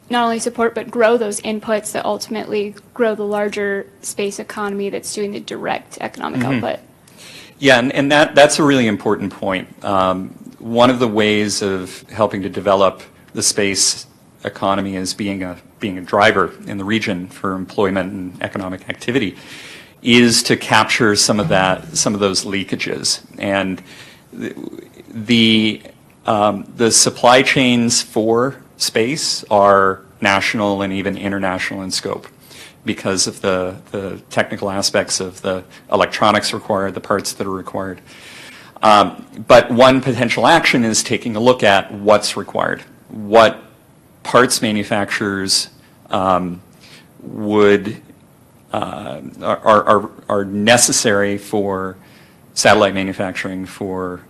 Speaker 18: not only support but grow those inputs that ultimately grow the larger space economy that's doing the direct economic output?
Speaker 11: Yeah, and that's a really important point. One of the ways of helping to develop the space economy is being a driver in the region for employment and economic activity is to capture some of those leakages. And the supply chains for space are national and even international in scope because of the technical aspects of the electronics required, the parts that are required. But one potential action is taking a look at what's required, what parts manufacturers are necessary for satellite manufacturing, for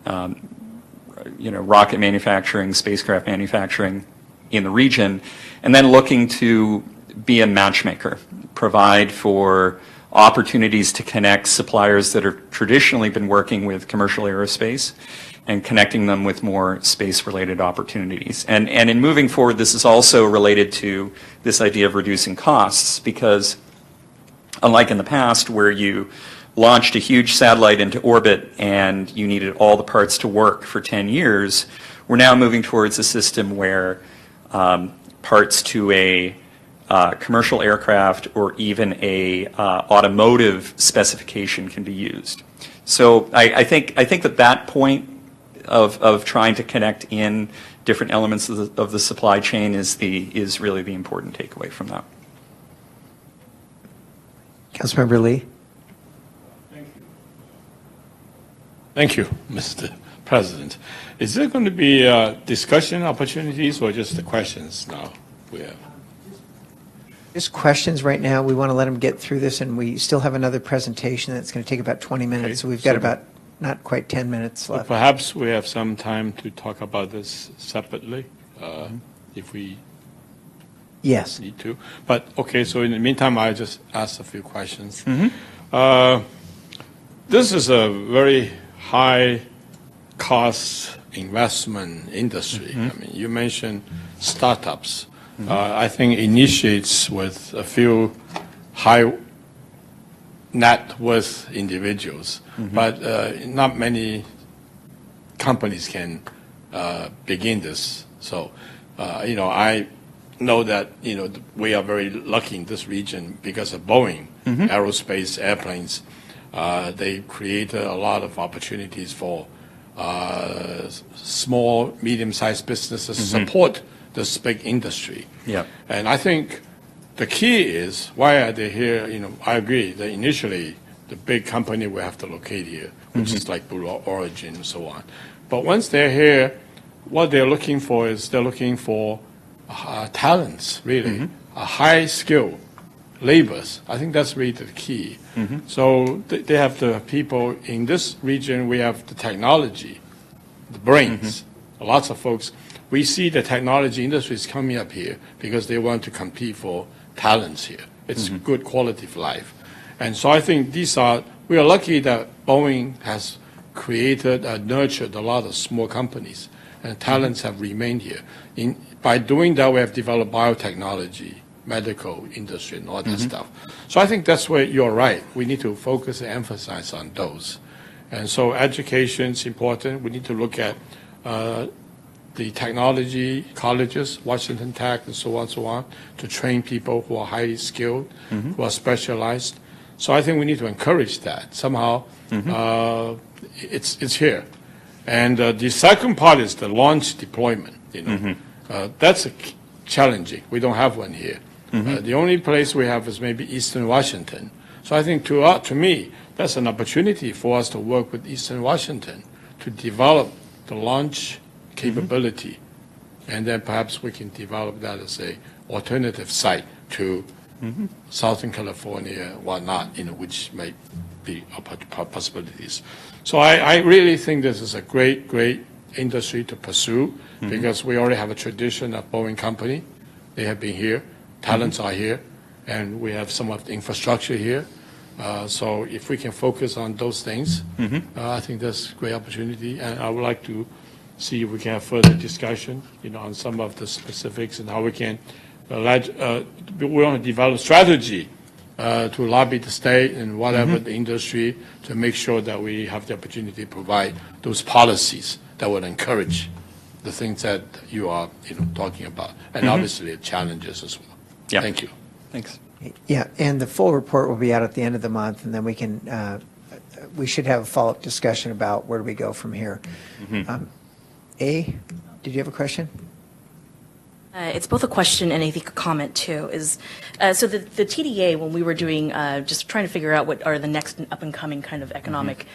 Speaker 11: rocket manufacturing, spacecraft manufacturing in the region, and then looking to be a matchmaker, provide for opportunities to connect suppliers that have traditionally been working with commercial aerospace and connecting them with more space-related opportunities. And in moving forward, this is also related to this idea of reducing costs, because unlike in the past where you launched a huge satellite into orbit and you needed all the parts to work for 10 years, we're now moving towards a system where parts to a commercial aircraft or even a automotive specification can be used. So I think that point of trying to connect in different elements of the supply chain is really the important takeaway from that.
Speaker 1: Councilmember Lee.
Speaker 5: Thank you, Mr. President. Is there going to be discussion opportunities or just the questions now we have?
Speaker 1: Just questions right now. We want to let them get through this, and we still have another presentation that's going to take about 20 minutes.
Speaker 5: Okay,
Speaker 1: so we've got about not quite 10 minutes left.
Speaker 5: Perhaps we have some time to talk about this separately, if we need to. But okay, so in the meantime, I just ask a few questions. This is a very high cost investment industry. I mean, you mentioned startups. I think initiates with a few high net worth individuals, but not many companies can begin this. So, I know that, we are very lucky in this region because of Boeing, Aerospace, airplanes. They created a lot of opportunities for small, medium-sized businesses to support this big industry. Yeah. And I think the key is, why are they here? I agree that initially the big company will have to locate here, which is like Blue Origin and so on. But once they're here, what they're looking for is they're looking for talents, really, high skill labors. I think that's really the key. So they have the people in this region, we have the technology, the brains, lots of folks. We see the technology industry is coming up here because they want to compete for talents here. It's good quality of life. And so I think we are lucky that Boeing has created and nurtured a lot of small companies, and talents have remained here. By doing that, we have developed biotechnology, medical industry, and all that stuff. So I think that's where you're right. We need to focus and emphasize on those. And so education is important. We need to look at the technology colleges, Washington Tech, and so on, to train people who are highly skilled, who are specialized. So I think we need to encourage that. Somehow, it's here. And the second part is the launch deployment. That's challenging. We don't have one here. The only place we have is maybe Eastern Washington. So I think to me, that's an opportunity for us to work with Eastern Washington to develop the launch capability, and then perhaps we can develop that as a alternative site to Southern California, whatnot, which might be possibilities. So I really think this is a great industry to pursue because we already have a tradition of Boeing Company. They have been here, talents are here, and we have some of the infrastructure here. So if we can focus on those things, I think that's a great opportunity, and I would like to see if we can have further discussion, on some of the specifics and how we can we want to develop strategy to lobby the state and whatever the industry to make sure that we have the opportunity to provide those policies that would encourage the things that you are talking about, and obviously the challenges as well.
Speaker 11: Yeah.
Speaker 5: Thank you.
Speaker 11: Thanks.
Speaker 1: Yeah, and the full report will be out at the end of the month, and then we should have a follow-up discussion about where do we go from here. Did you have a question?
Speaker 12: It's both a question and I think a comment too. So the TDA, when we were doing just trying to figure out what are the next up and coming kind of economic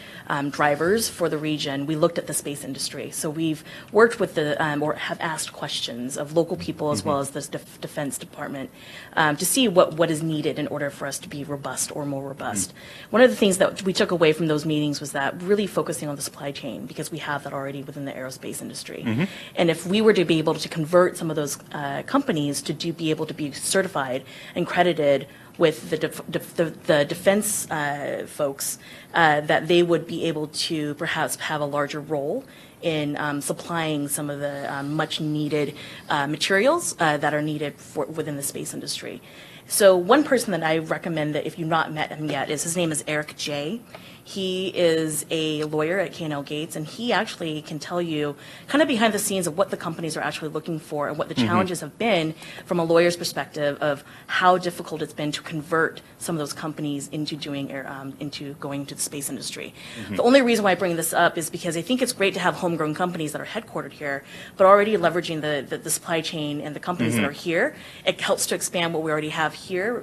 Speaker 12: drivers for the region, we looked at the space industry. So we've worked with or have asked questions of local people as well as the Defense Department to see what is needed in order for us to be robust or more robust. One of the things that we took away from those meetings was that really focusing on the supply chain, because we have that already within the aerospace industry. And if we were to be able to convert some of those companies to be able to be certified and credited with the defense folks, that they would be able to perhaps have a larger role in supplying some of the much needed materials that are needed within the space industry. So one person that I recommend that if you've not met him yet his name is Eric J. He is a lawyer at K&L Gates, and he actually can tell you kind of behind the scenes of what the companies are actually looking for and what the challenges have been from a lawyer's perspective of how difficult it's been to convert some of those companies into going to the space industry. The only reason why I bring this up is because I think it's great to have homegrown companies that are headquartered here, but already leveraging the supply chain and the companies that are here. It helps to expand what we already have here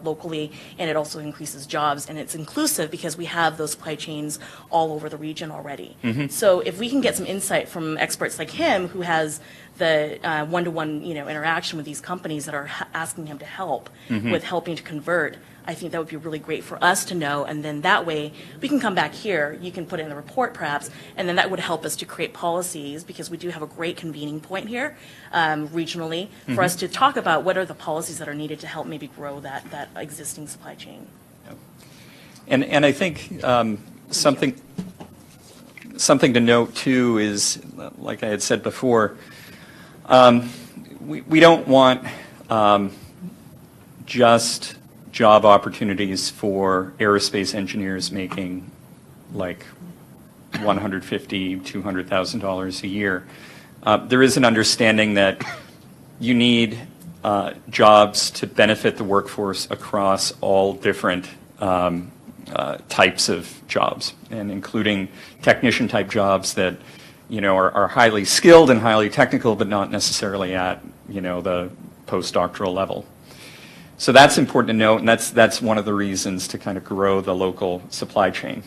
Speaker 12: locally, and it also increases jobs, and it's inclusive because we have those supply chains all over the region already. So if we can get some insight from experts like him, who has the one-to-one interaction with these companies that are asking him to help with helping to convert, I think that would be really great for us to know, and then that way we can come back here, you can put it in the report perhaps, and then that would help us to create policies, because we do have a great convening point here regionally for us to talk about what are the policies that are needed to help maybe grow that existing supply chain.
Speaker 11: And I think something to note too is, like I had said before, we don't want just job opportunities for aerospace engineers making like $150,000, $200,000 a year. There is an understanding that you need jobs to benefit the workforce across all different types of jobs, and including technician type jobs that are highly skilled and highly technical, but not necessarily at the postdoctoral level. So that's important to note, and that's one of the reasons to kind of grow the local supply chain.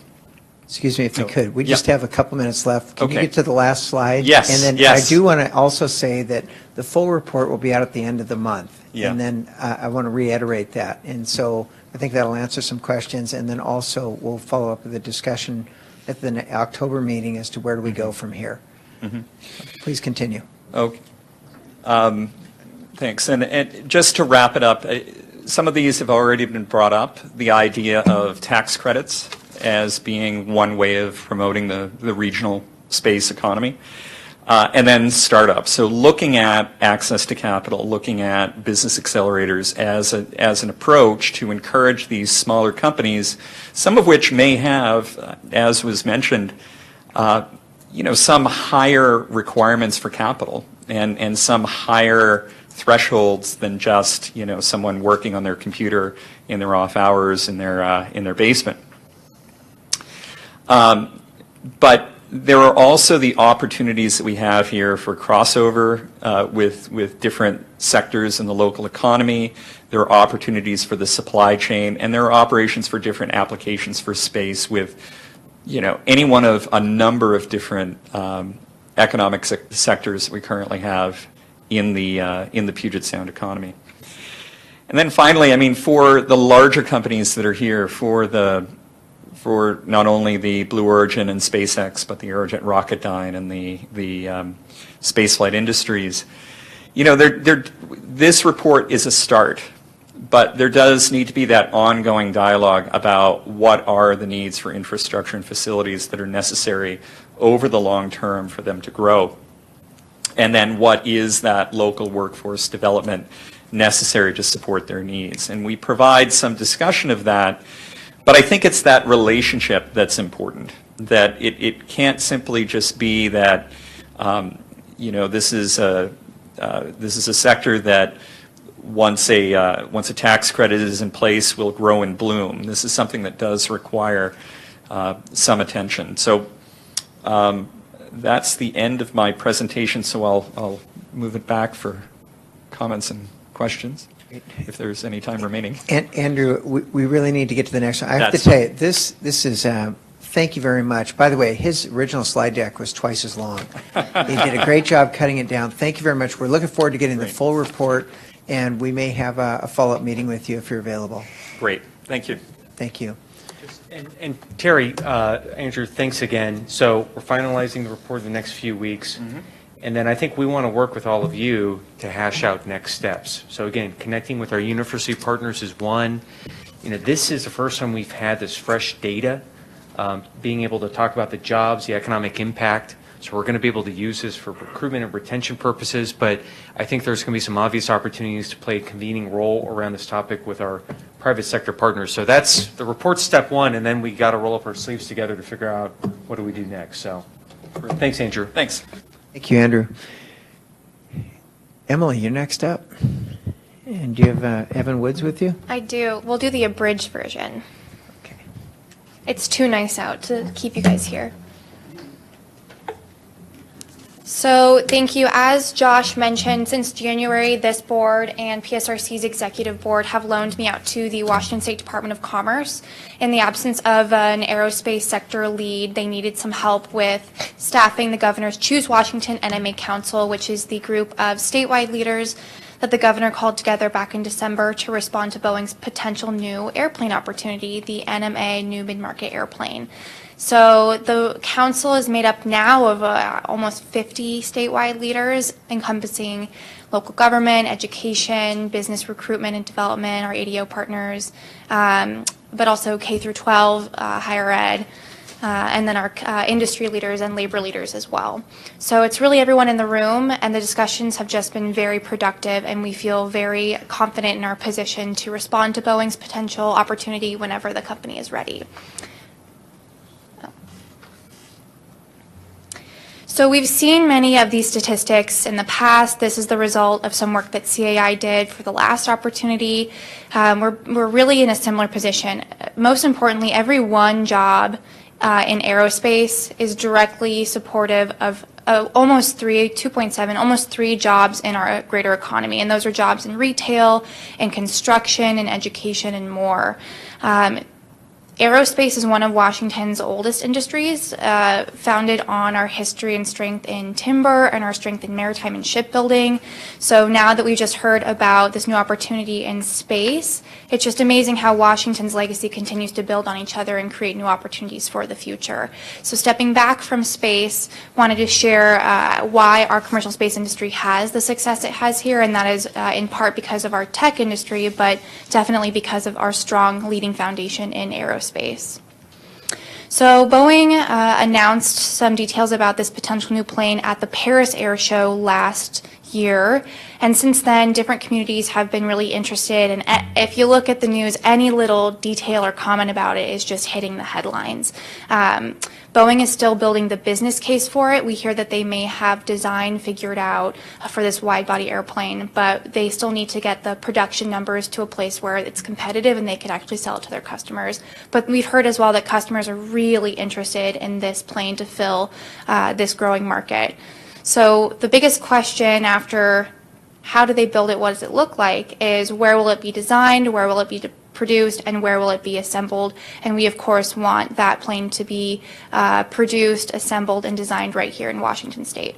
Speaker 1: Excuse me if you
Speaker 11: No.
Speaker 1: could. We
Speaker 11: Yeah.
Speaker 1: just have a couple minutes left. Can you
Speaker 11: Okay.
Speaker 1: get to the last slide?
Speaker 11: Yes,
Speaker 1: And then
Speaker 11: yes.
Speaker 1: I do want to also say that the full report will be out at the end of the month.
Speaker 11: Yeah.
Speaker 1: And then I want to reiterate that. And so I think that'll answer some questions. And then also we'll follow up with a discussion at the October meeting as to where do we go from here. Please continue.
Speaker 11: Okay. Thanks. And just to wrap it up, some of these have already been brought up. The idea of tax credits as being one way of promoting the regional space economy. And then startups. So looking at access to capital, looking at business accelerators as an approach to encourage these smaller companies, some of which may have, as was mentioned, some higher requirements for capital and some higher thresholds than just, someone working on their computer in their off hours in their basement. But there are also the opportunities that we have here for crossover with different sectors in the local economy. There are opportunities for the supply chain, and there are operations for different applications for space with, any one of a number of different economic sectors that we currently have in the Puget Sound economy. And then finally, for the larger companies that are here, for not only the Blue Origin and SpaceX, but the Aerojet Rocketdyne and the spaceflight industries, this report is a start, but there does need to be that ongoing dialogue about what are the needs for infrastructure and facilities that are necessary over the long term for them to grow. And then what is that local workforce development necessary to support their needs? And we provide some discussion of that. But I think it's that relationship that's important, that it can't simply just be that, this is a sector that once a tax credit is in place will grow and bloom. This is something that does require some attention. So that's the end of my presentation, so I'll move it back for comments and questions, if there's any time remaining.
Speaker 1: And Andrew, we really need to get to the next one. I have to
Speaker 11: That's
Speaker 1: tell you, this is, thank you very much. By the way, his original slide deck was twice as long. He did a great job cutting it down. Thank you very much. We're looking forward to getting the full report, and we may have a follow-up meeting with you if you're available.
Speaker 11: Great. Thank you.
Speaker 1: Thank you.
Speaker 3: And Terry, Andrew, thanks again. So we're finalizing the report in the next few weeks. And then I think we want to work with all of you to hash out next steps. So again, connecting with our university partners is one. This is the first time we've had this fresh data, being able to talk about the jobs, the economic impact. So we're going to be able to use this for recruitment and retention purposes, but I think there's going to be some obvious opportunities to play a convening role around this topic with our private sector partners. So that's the report's step one, and then we got to roll up our sleeves together to figure out what do we do next. So thanks, Andrew.
Speaker 11: Thanks.
Speaker 1: Thank you, Andrew. Emily, you're next up. And do you have Evan Woods with you?
Speaker 2: I do. We'll do the abridged version. Okay. It's too nice out to keep you guys here. So thank you. As Josh mentioned, since January, this board and PSRC's executive board have loaned me out to the Washington State Department of Commerce. In the absence of an aerospace sector lead, they needed some help with staffing the governor's Choose Washington NMA Council, which is the group of statewide leaders that the governor called together back in December to respond to Boeing's potential new airplane opportunity, the NMA New Mid-Market Airplane. So the council is made up now of almost 50 statewide leaders encompassing local government, education, business recruitment and development, our ADO partners, but also K through 12, higher ed, and then our industry leaders and labor leaders as well. So it's really everyone in the room, and the discussions have just been very productive, and we feel very confident in our position to respond to Boeing's potential opportunity whenever the company is ready. So we've seen many of these statistics in the past. This is the result of some work that CAI did for the last opportunity. We're really in a similar position. Most importantly, every one job in aerospace is directly supportive of almost 3 jobs in our greater economy. And those are jobs in retail and construction and education and more. Aerospace is one of Washington's oldest industries, founded on our history and strength in timber and our strength in maritime and shipbuilding. So now that we've just heard about this new opportunity in space, it's just amazing how Washington's legacy continues to build on each other and create new opportunities for the future. So stepping back from space, wanted to share why our commercial space industry has the success it has here, and that is in part because of our tech industry, but definitely because of our strong leading foundation in aerospace. So Boeing announced some details about this potential new plane at the Paris Air Show last year, and since then different communities have been really interested, and if you look at the news, any little detail or comment about it is just hitting the headlines. Boeing is still building the business case for it. We hear that they may have design figured out for this wide-body airplane, but they still need to get the production numbers to a place where it's competitive and they could actually sell it to their customers. But we've heard as well that customers are really interested in this plane to fill this growing market. So the biggest question after how do they build it, what does it look like, is where will it be designed, where will it be produced, and where will it be assembled? And we, of course, want that plane to be produced, assembled, and designed right here in Washington State.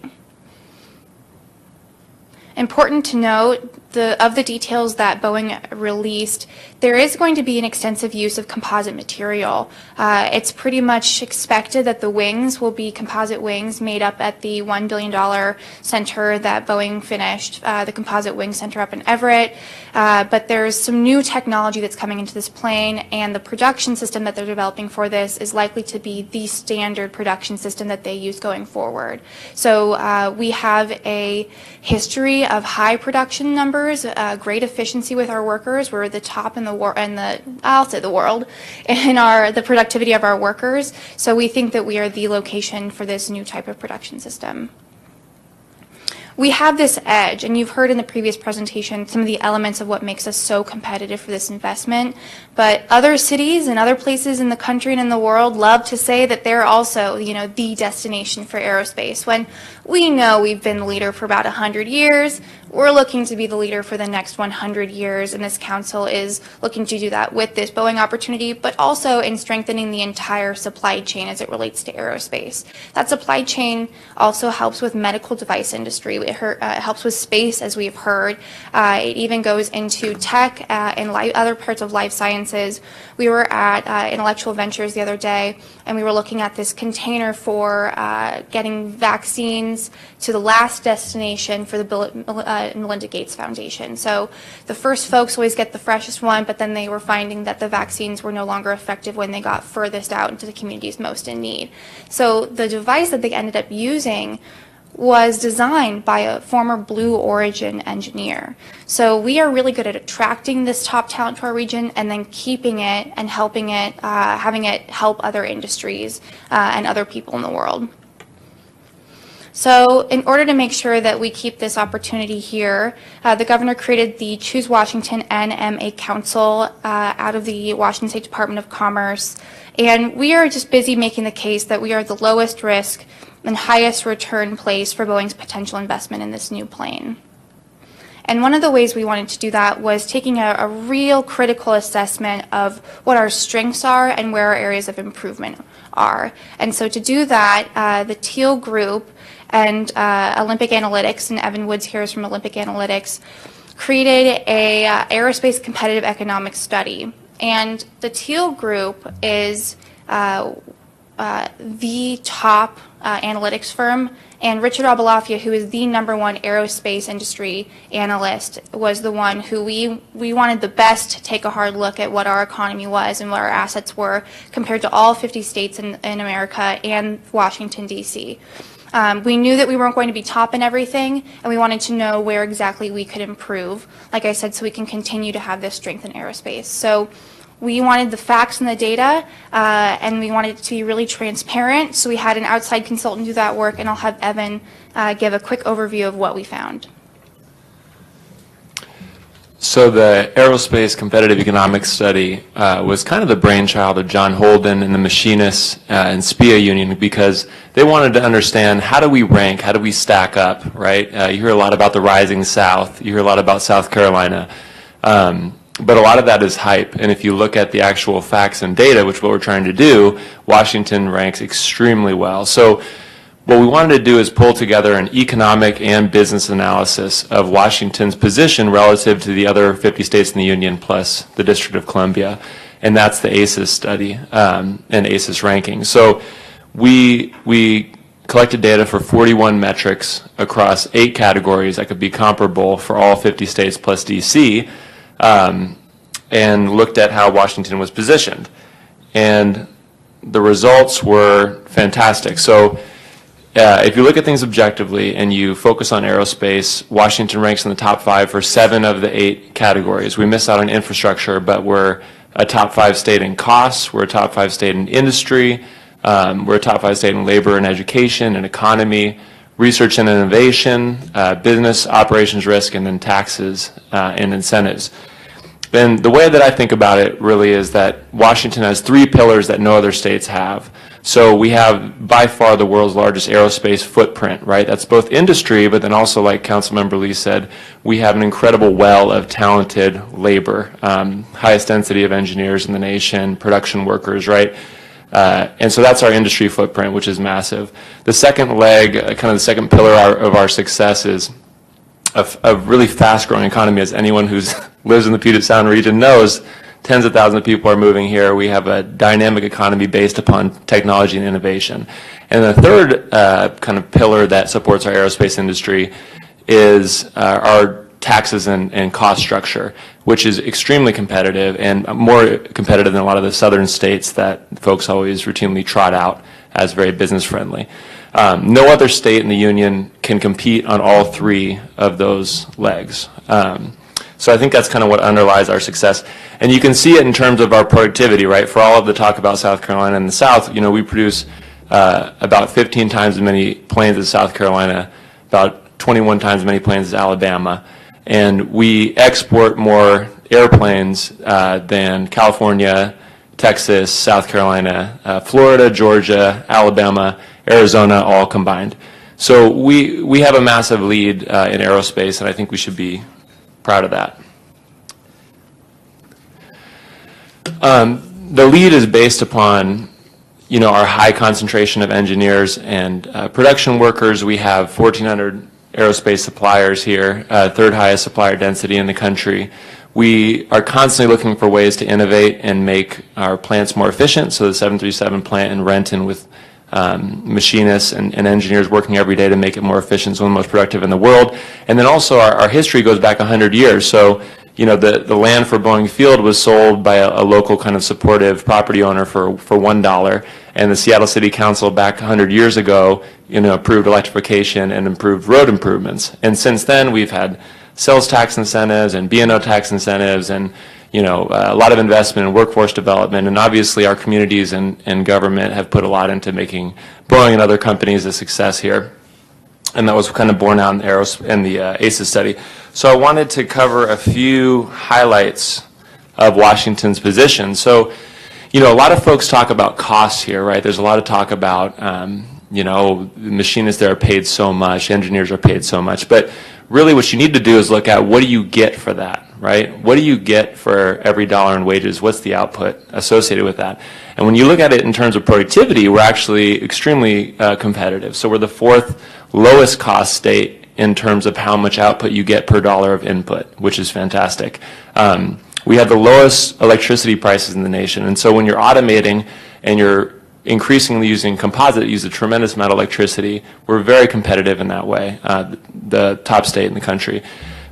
Speaker 2: Important to note, of the details that Boeing released, there is going to be an extensive use of composite material. It's pretty much expected that the wings will be composite wings made up at the $1 billion center that Boeing finished, the Composite Wing Center up in Everett. But there's some new technology that's coming into this plane, and the production system that they're developing for this is likely to be the standard production system that they use going forward. So we have a history of high production numbers, great efficiency with our workers. We're the top in the world, I'll say the world, in the productivity of our workers. So we think that we are the location for this new type of production system. We have this edge, and you've heard in the previous presentation some of the elements of what makes us so competitive for this investment. But other cities and other places in the country and in the world love to say that they're also, the destination for aerospace. When we know we've been the leader for about 100 years, we're looking to be the leader for the next 100 years, and this council is looking to do that with this Boeing opportunity, but also in strengthening the entire supply chain as it relates to aerospace. That supply chain also helps with medical device industry. It helps with space, as we've heard. It even goes into tech and other parts of life sciences. We were at Intellectual Ventures the other day, and we were looking at this container for getting vaccines to the last destination for the Bill and Melinda Gates Foundation. So the first folks always get the freshest one, but then they were finding that the vaccines were no longer effective when they got furthest out into the communities most in need. So the device that they ended up using was designed by a former Blue Origin engineer. So we are really good at attracting this top talent to our region and then keeping it and helping it, having it help other industries and other people in the world. So in order to make sure that we keep this opportunity here, the governor created the Choose Washington NMA Council out of the Washington State Department of Commerce. And we are just busy making the case that we are the lowest risk and highest return place for Boeing's potential investment in this new plane. And one of the ways we wanted to do that was taking a real critical assessment of what our strengths are and where our areas of improvement are. And so to do that, the Teal Group and Olympic Analytics, and Evan Woods here is from Olympic Analytics, created a aerospace competitive economics study. And the Teal Group is the top analytics firm, and Richard Abalafia, who is the #1 aerospace industry analyst, was the one who we wanted the best to take a hard look at what our economy was and what our assets were compared to all 50 states in America and Washington, D.C. We knew that we weren't going to be top in everything, and we wanted to know where exactly we could improve, like I said, so we can continue to have this strength in aerospace. So we wanted the facts and the data, and we wanted it to be really transparent, so we had an outside consultant do that work, and I'll have Evan give a quick overview of what we found.
Speaker 19: So the Aerospace Competitive Economics Study was kind of the brainchild of John Holden and the Machinists and SPIA Union, because they wanted to understand, how do we rank, how do we stack up, right? You hear a lot about the rising South, you hear a lot about South Carolina. But a lot of that is hype. And if you look at the actual facts and data, which is what we're trying to do, Washington ranks extremely well. So what we wanted to do is pull together an economic and business analysis of Washington's position relative to the other 50 states in the union plus the District of Columbia. And that's the ACES study and ACES ranking. So we collected data for 41 metrics across 8 categories that could be comparable for all 50 states plus DC, and looked at how Washington was positioned. And the results were fantastic. So if you look at things objectively and you focus on aerospace, Washington ranks in the top 5 for 7 of the 8 categories. We miss out on infrastructure, but we're a top 5 state in costs, we're a top 5 state in industry, we're a top 5 state in labor and education and economy, research and innovation, business operations risk, and then taxes and incentives. And the way that I think about it really is that Washington has 3 pillars that no other states have. So we have by far the world's largest aerospace footprint, right? That's both industry, but then also, like Councilmember Lee said, we have an incredible well of talented labor, highest density of engineers in the nation, production workers, right? And so that's our industry footprint, which is massive. The second leg, kind of the second pillar of our success is a really fast-growing economy, as anyone who lives in the Puget Sound region knows. Tens of thousands of people are moving here. We have a dynamic economy based upon technology and innovation. And the third kind of pillar that supports our aerospace industry is our taxes and cost structure, which is extremely competitive and more competitive than a lot of the southern states that folks always routinely trot out as very business friendly. No other state in the union can compete on all 3 of those legs. So I think that's kind of what underlies our success. And you can see it in terms of our productivity, right? For all of the talk about South Carolina and the South, you know, we produce about 15 times as many planes as South Carolina, about 21 times as many planes as Alabama. And we export more airplanes than California, Texas, South Carolina, Florida, Georgia, Alabama, Arizona, all combined. So we have a massive lead in aerospace, and I think we should be proud of that. The lead is based upon, you know, our high concentration of engineers and production workers. We have 1,400 aerospace suppliers here, third highest supplier density in the country. We are constantly looking for ways to innovate and make our plants more efficient. So the 737 plant in Renton with machinists and engineers working every day to make it more efficient, is one of the most productive in the world. And then also our history goes back 100 years. So, you know, the land for Boeing Field was sold by a local kind of supportive property owner for $1. And the Seattle City Council back 100 years ago, you know, approved electrification and improved road improvements. And since then, we've had sales tax incentives and B&O tax incentives and, you know, a lot of investment in workforce development, and obviously our communities and government have put a lot into making Boeing and other companies a success here. And that was kind of borne out in the ACES study. So I wanted to cover a few highlights of Washington's position. So, you know, a lot of folks talk about costs here, right? There's a lot of talk about, you know, machinists there are paid so much, engineers are paid so much, but really what you need to do is look at what do you get for that, right? What do you get for every dollar in wages? What's the output associated with that? And when you look at it in terms of productivity, we're actually extremely competitive. So we're the 4th lowest cost state in terms of how much output you get per dollar of input, which is fantastic. We have the lowest electricity prices in the nation. And so when you're automating and you're increasingly using composite that use a tremendous amount of electricity, we're very competitive in that way, the top state in the country.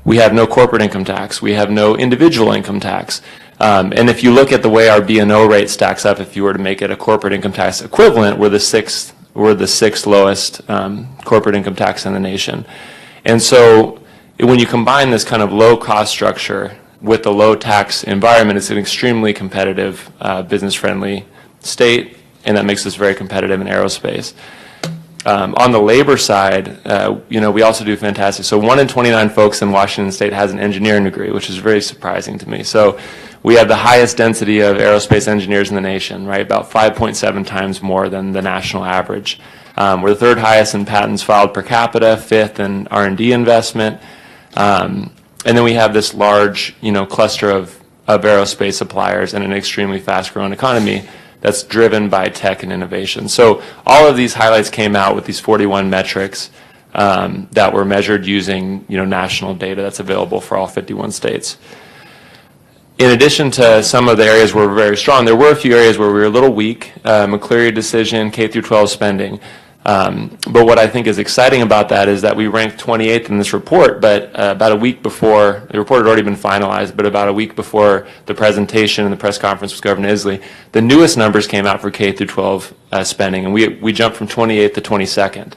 Speaker 19: We have no corporate income tax. We have no individual income tax. And if you look at the way our B&O rate stacks up, if you were to make it a corporate income tax equivalent, we're the sixth lowest corporate income tax in the nation. And so when you combine this kind of low cost structure with the low tax environment, it's an extremely competitive, business-friendly state, and that makes us very competitive in aerospace. On the labor side, you know, we also do fantastic. So 1 in 29 folks in Washington State has an engineering degree, which is very surprising to me. So we have the highest density of aerospace engineers in the nation, right? About 5.7 times more than the national average. We're the 3rd highest in patents filed per capita, 5th in R&D investment. And then we have this large, you know, cluster of of aerospace suppliers in an extremely fast-growing economy that's driven by tech and innovation. So all of these highlights came out with these 41 metrics that were measured using national data that's available for all 51 states. In addition to some of the areas where we're very strong, there were a few areas where we were a little weak. McCleary decision, K through 12 spending. But what I think is exciting about that is that we ranked 28th in this report, but about a week before, the report had already been finalized, but about a week before the presentation and the press conference with Governor Inslee, the newest numbers came out for K through 12 spending, and we jumped from 28th to 22nd.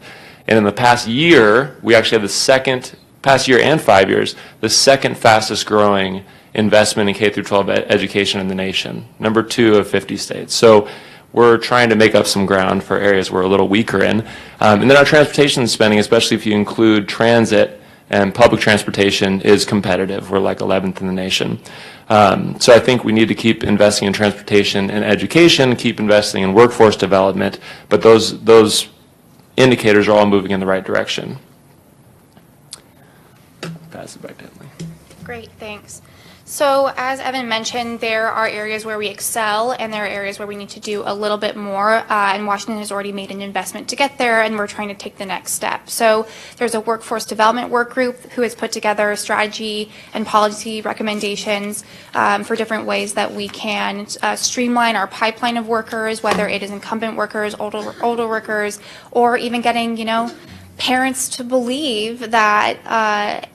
Speaker 19: And in the past year, we actually have past year and 5 years, the second fastest growing investment in K through 12 education in the nation, number 2 of 50 states. So we're trying to make up some ground for areas we're a little weaker in. And then our transportation spending, especially if you include transit and public transportation, is competitive. We're like 11th in the nation. So I think we need to keep investing in transportation and education, keep investing in workforce development, but those indicators are all moving in the right direction. Pass it back to Emily.
Speaker 2: Great, thanks. So as Evan mentioned, there are areas where we excel and there are areas where we need to do a little bit more, and Washington has already made an investment to get there, and we're trying to take the next step. So there's a workforce development work group who has put together strategy and policy recommendations for different ways that we can streamline our pipeline of workers, whether it is incumbent workers, older workers, or even getting, parents to believe that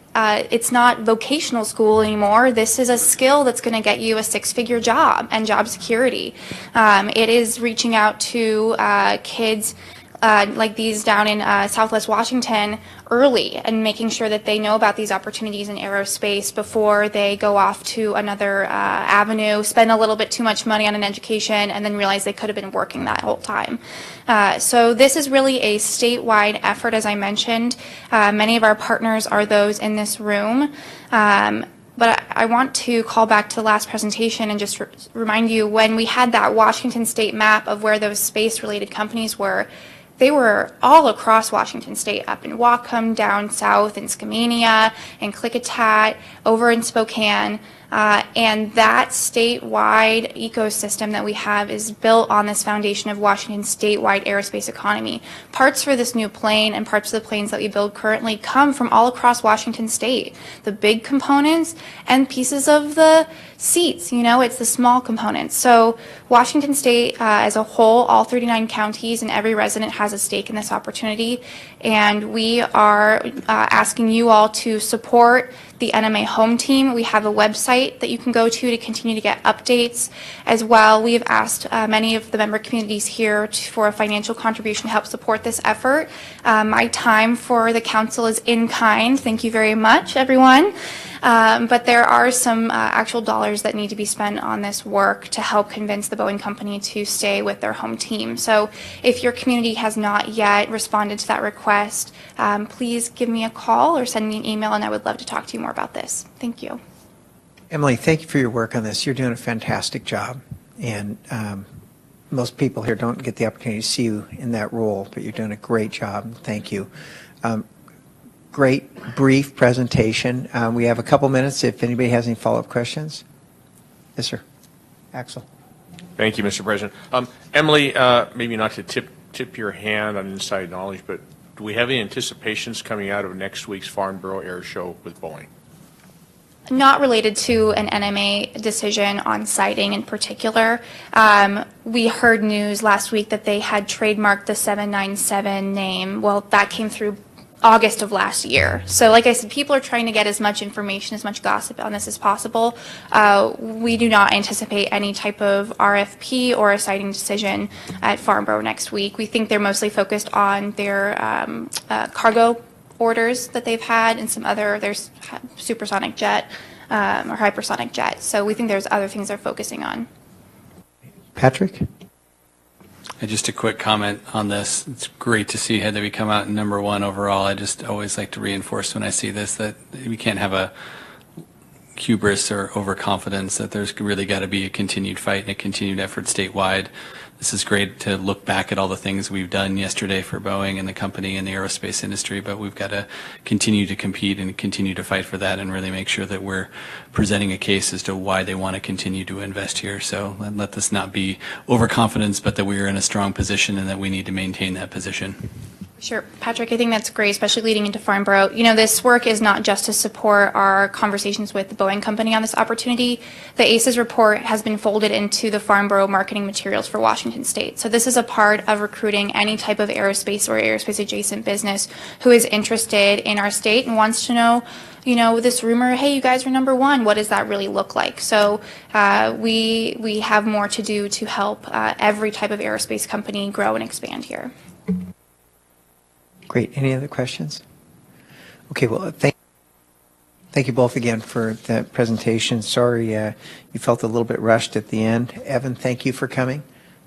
Speaker 2: it's not vocational school anymore. This is a skill that's going to get you a 6-figure job and job security. It is reaching out to kids like these down in Southwest Washington early and making sure that they know about these opportunities in aerospace before they go off to another avenue, spend a little bit too much money on an education, and then realize they could have been working that whole time. So this is really a statewide effort, as I mentioned. Many of our partners are those in this room. But I want to call back to the last presentation and just remind you, when we had that Washington state map of where those space-related companies were, they were all across Washington state, up in Whatcom, down south in Skamania, and Klickitat, over in Spokane. And that statewide ecosystem that we have is built on this foundation of Washington's statewide aerospace economy. Parts for this new plane and parts of the planes that we build currently come from all across Washington state. The big components and pieces of the seats, it's the small components. So Washington state as a whole, all 39 counties and every resident has a stake in this opportunity. And we are asking you all to support the NMA home team. We have a website that you can go to continue to get updates. As well, we have asked many of the member communities here for a financial contribution to help support this effort. My time for the council is in kind. Thank you very much, everyone. But there are some actual dollars that need to be spent on this work to help convince the Boeing company to stay with their home team. So if your community has not yet responded to that request, please give me a call or send me an email, and I would love to talk to you more about this. Thank you.
Speaker 1: Emily, thank you for your work on this. You're doing a fantastic job. And most people here don't get the opportunity to see you in that role, but you're doing a great job. Thank you. Great brief presentation. We have a couple minutes if anybody has any follow-up questions. Yes, sir. Axel.
Speaker 17: Thank you, Mr. President. Emily, maybe not to tip your hand on inside knowledge, but do we have any anticipations coming out of next week's Farnborough Air Show with Boeing?
Speaker 2: Not related to an NMA decision on siting in particular. We heard news last week that they had trademarked the 797 name. Well, that came through August of last year. So like I said, people are trying to get as much information, as much gossip on this as possible. We do not anticipate any type of RFP or a siting decision at Farnborough next week. We think they're mostly focused on their cargo orders that they've had and some other, there's supersonic jet or hypersonic jet. So we think there's other things they're focusing on.
Speaker 1: Patrick?
Speaker 22: Just a quick comment on this. It's great to see that we come out in #1 overall. I just always like to reinforce when I see this that we can't have a hubris or overconfidence, that there's really got to be a continued fight and a continued effort statewide. this is great to look back at all the things we've done yesterday for Boeing and the company and the aerospace industry, but we've got to continue to compete and continue to fight for that and really make sure that we're presenting a case as to why they want to continue to invest here. So let this not be overconfidence, but that we are in a strong position and that we need to maintain that position.
Speaker 2: Sure, Patrick, I think that's great, especially leading into Farnborough. You know, this work is not just to support our conversations with the Boeing company on this opportunity. The ACES report has been folded into the Farnborough marketing materials for Washington State. So this is a part of recruiting any type of aerospace or aerospace adjacent business who is interested in our state and wants to know, you know, this rumor, hey, you guys are number one, what does that really look like? So we have more to do to help every type of aerospace company grow and expand here.
Speaker 1: Great. Any other questions? Okay, well, thank you both again for that presentation. Sorry you felt a little bit rushed at the end. Evan, thank you for coming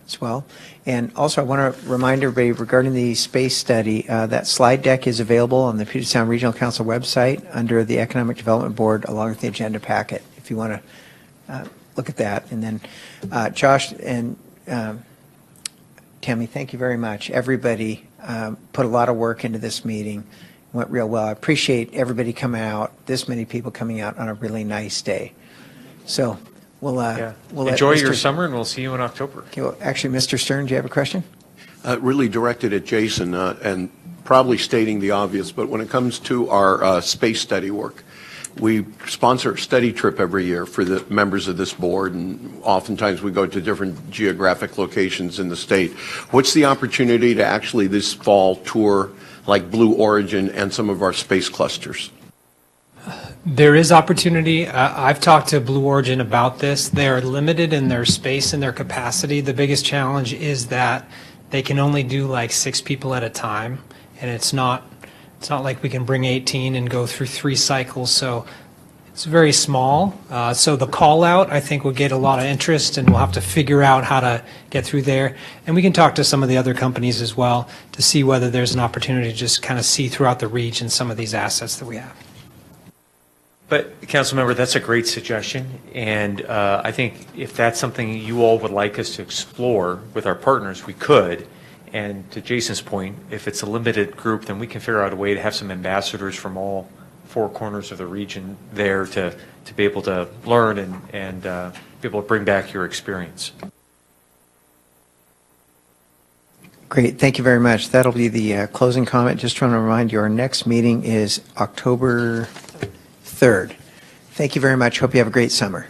Speaker 1: as well. And also, I want to remind everybody regarding the space study, that slide deck is available on the Puget Sound Regional Council website under the Economic Development Board along with the agenda packet if you want to look at that. And then Josh and Tammy, thank you very much. Everybody put a lot of work into this meeting. It went real well. I appreciate everybody coming out, this many people coming out on a really nice day. So we'll
Speaker 3: enjoy your summer, and we'll see you in October.
Speaker 1: Okay, well, actually, Mr. Stern, do you have a question?
Speaker 4: Really directed at Jason, and probably stating the obvious, but when it comes to our space study work, we sponsor a study trip every year for the members of this board, and oftentimes we go to different geographic locations in the state. What's the opportunity to actually this fall tour like Blue Origin and some of our space clusters?
Speaker 10: There is opportunity. I've talked to Blue Origin about this. They are limited in their space and their capacity. The biggest challenge is that they can only do like 6 people at a time, and it's not like we can bring 18 and go through 3 cycles, so it's very small. So the call out, I think, will get a lot of interest, and we'll have to figure out how to get through there. And we can talk to some of the other companies as well to see whether there's an opportunity to just kind of see throughout the region some of these assets that we have.
Speaker 3: But, Councilmember, that's a great suggestion, and I think if that's something you all would like us to explore with our partners, we could. And to Jason's point, if it's a limited group, then we can figure out a way to have some ambassadors from all 4 corners of the region there to be able to learn and be able to bring back your experience.
Speaker 1: Great. Thank you very much. That'll be the closing comment. Just trying to remind you, our next meeting is October 3rd. Thank you very much. Hope you have a great summer.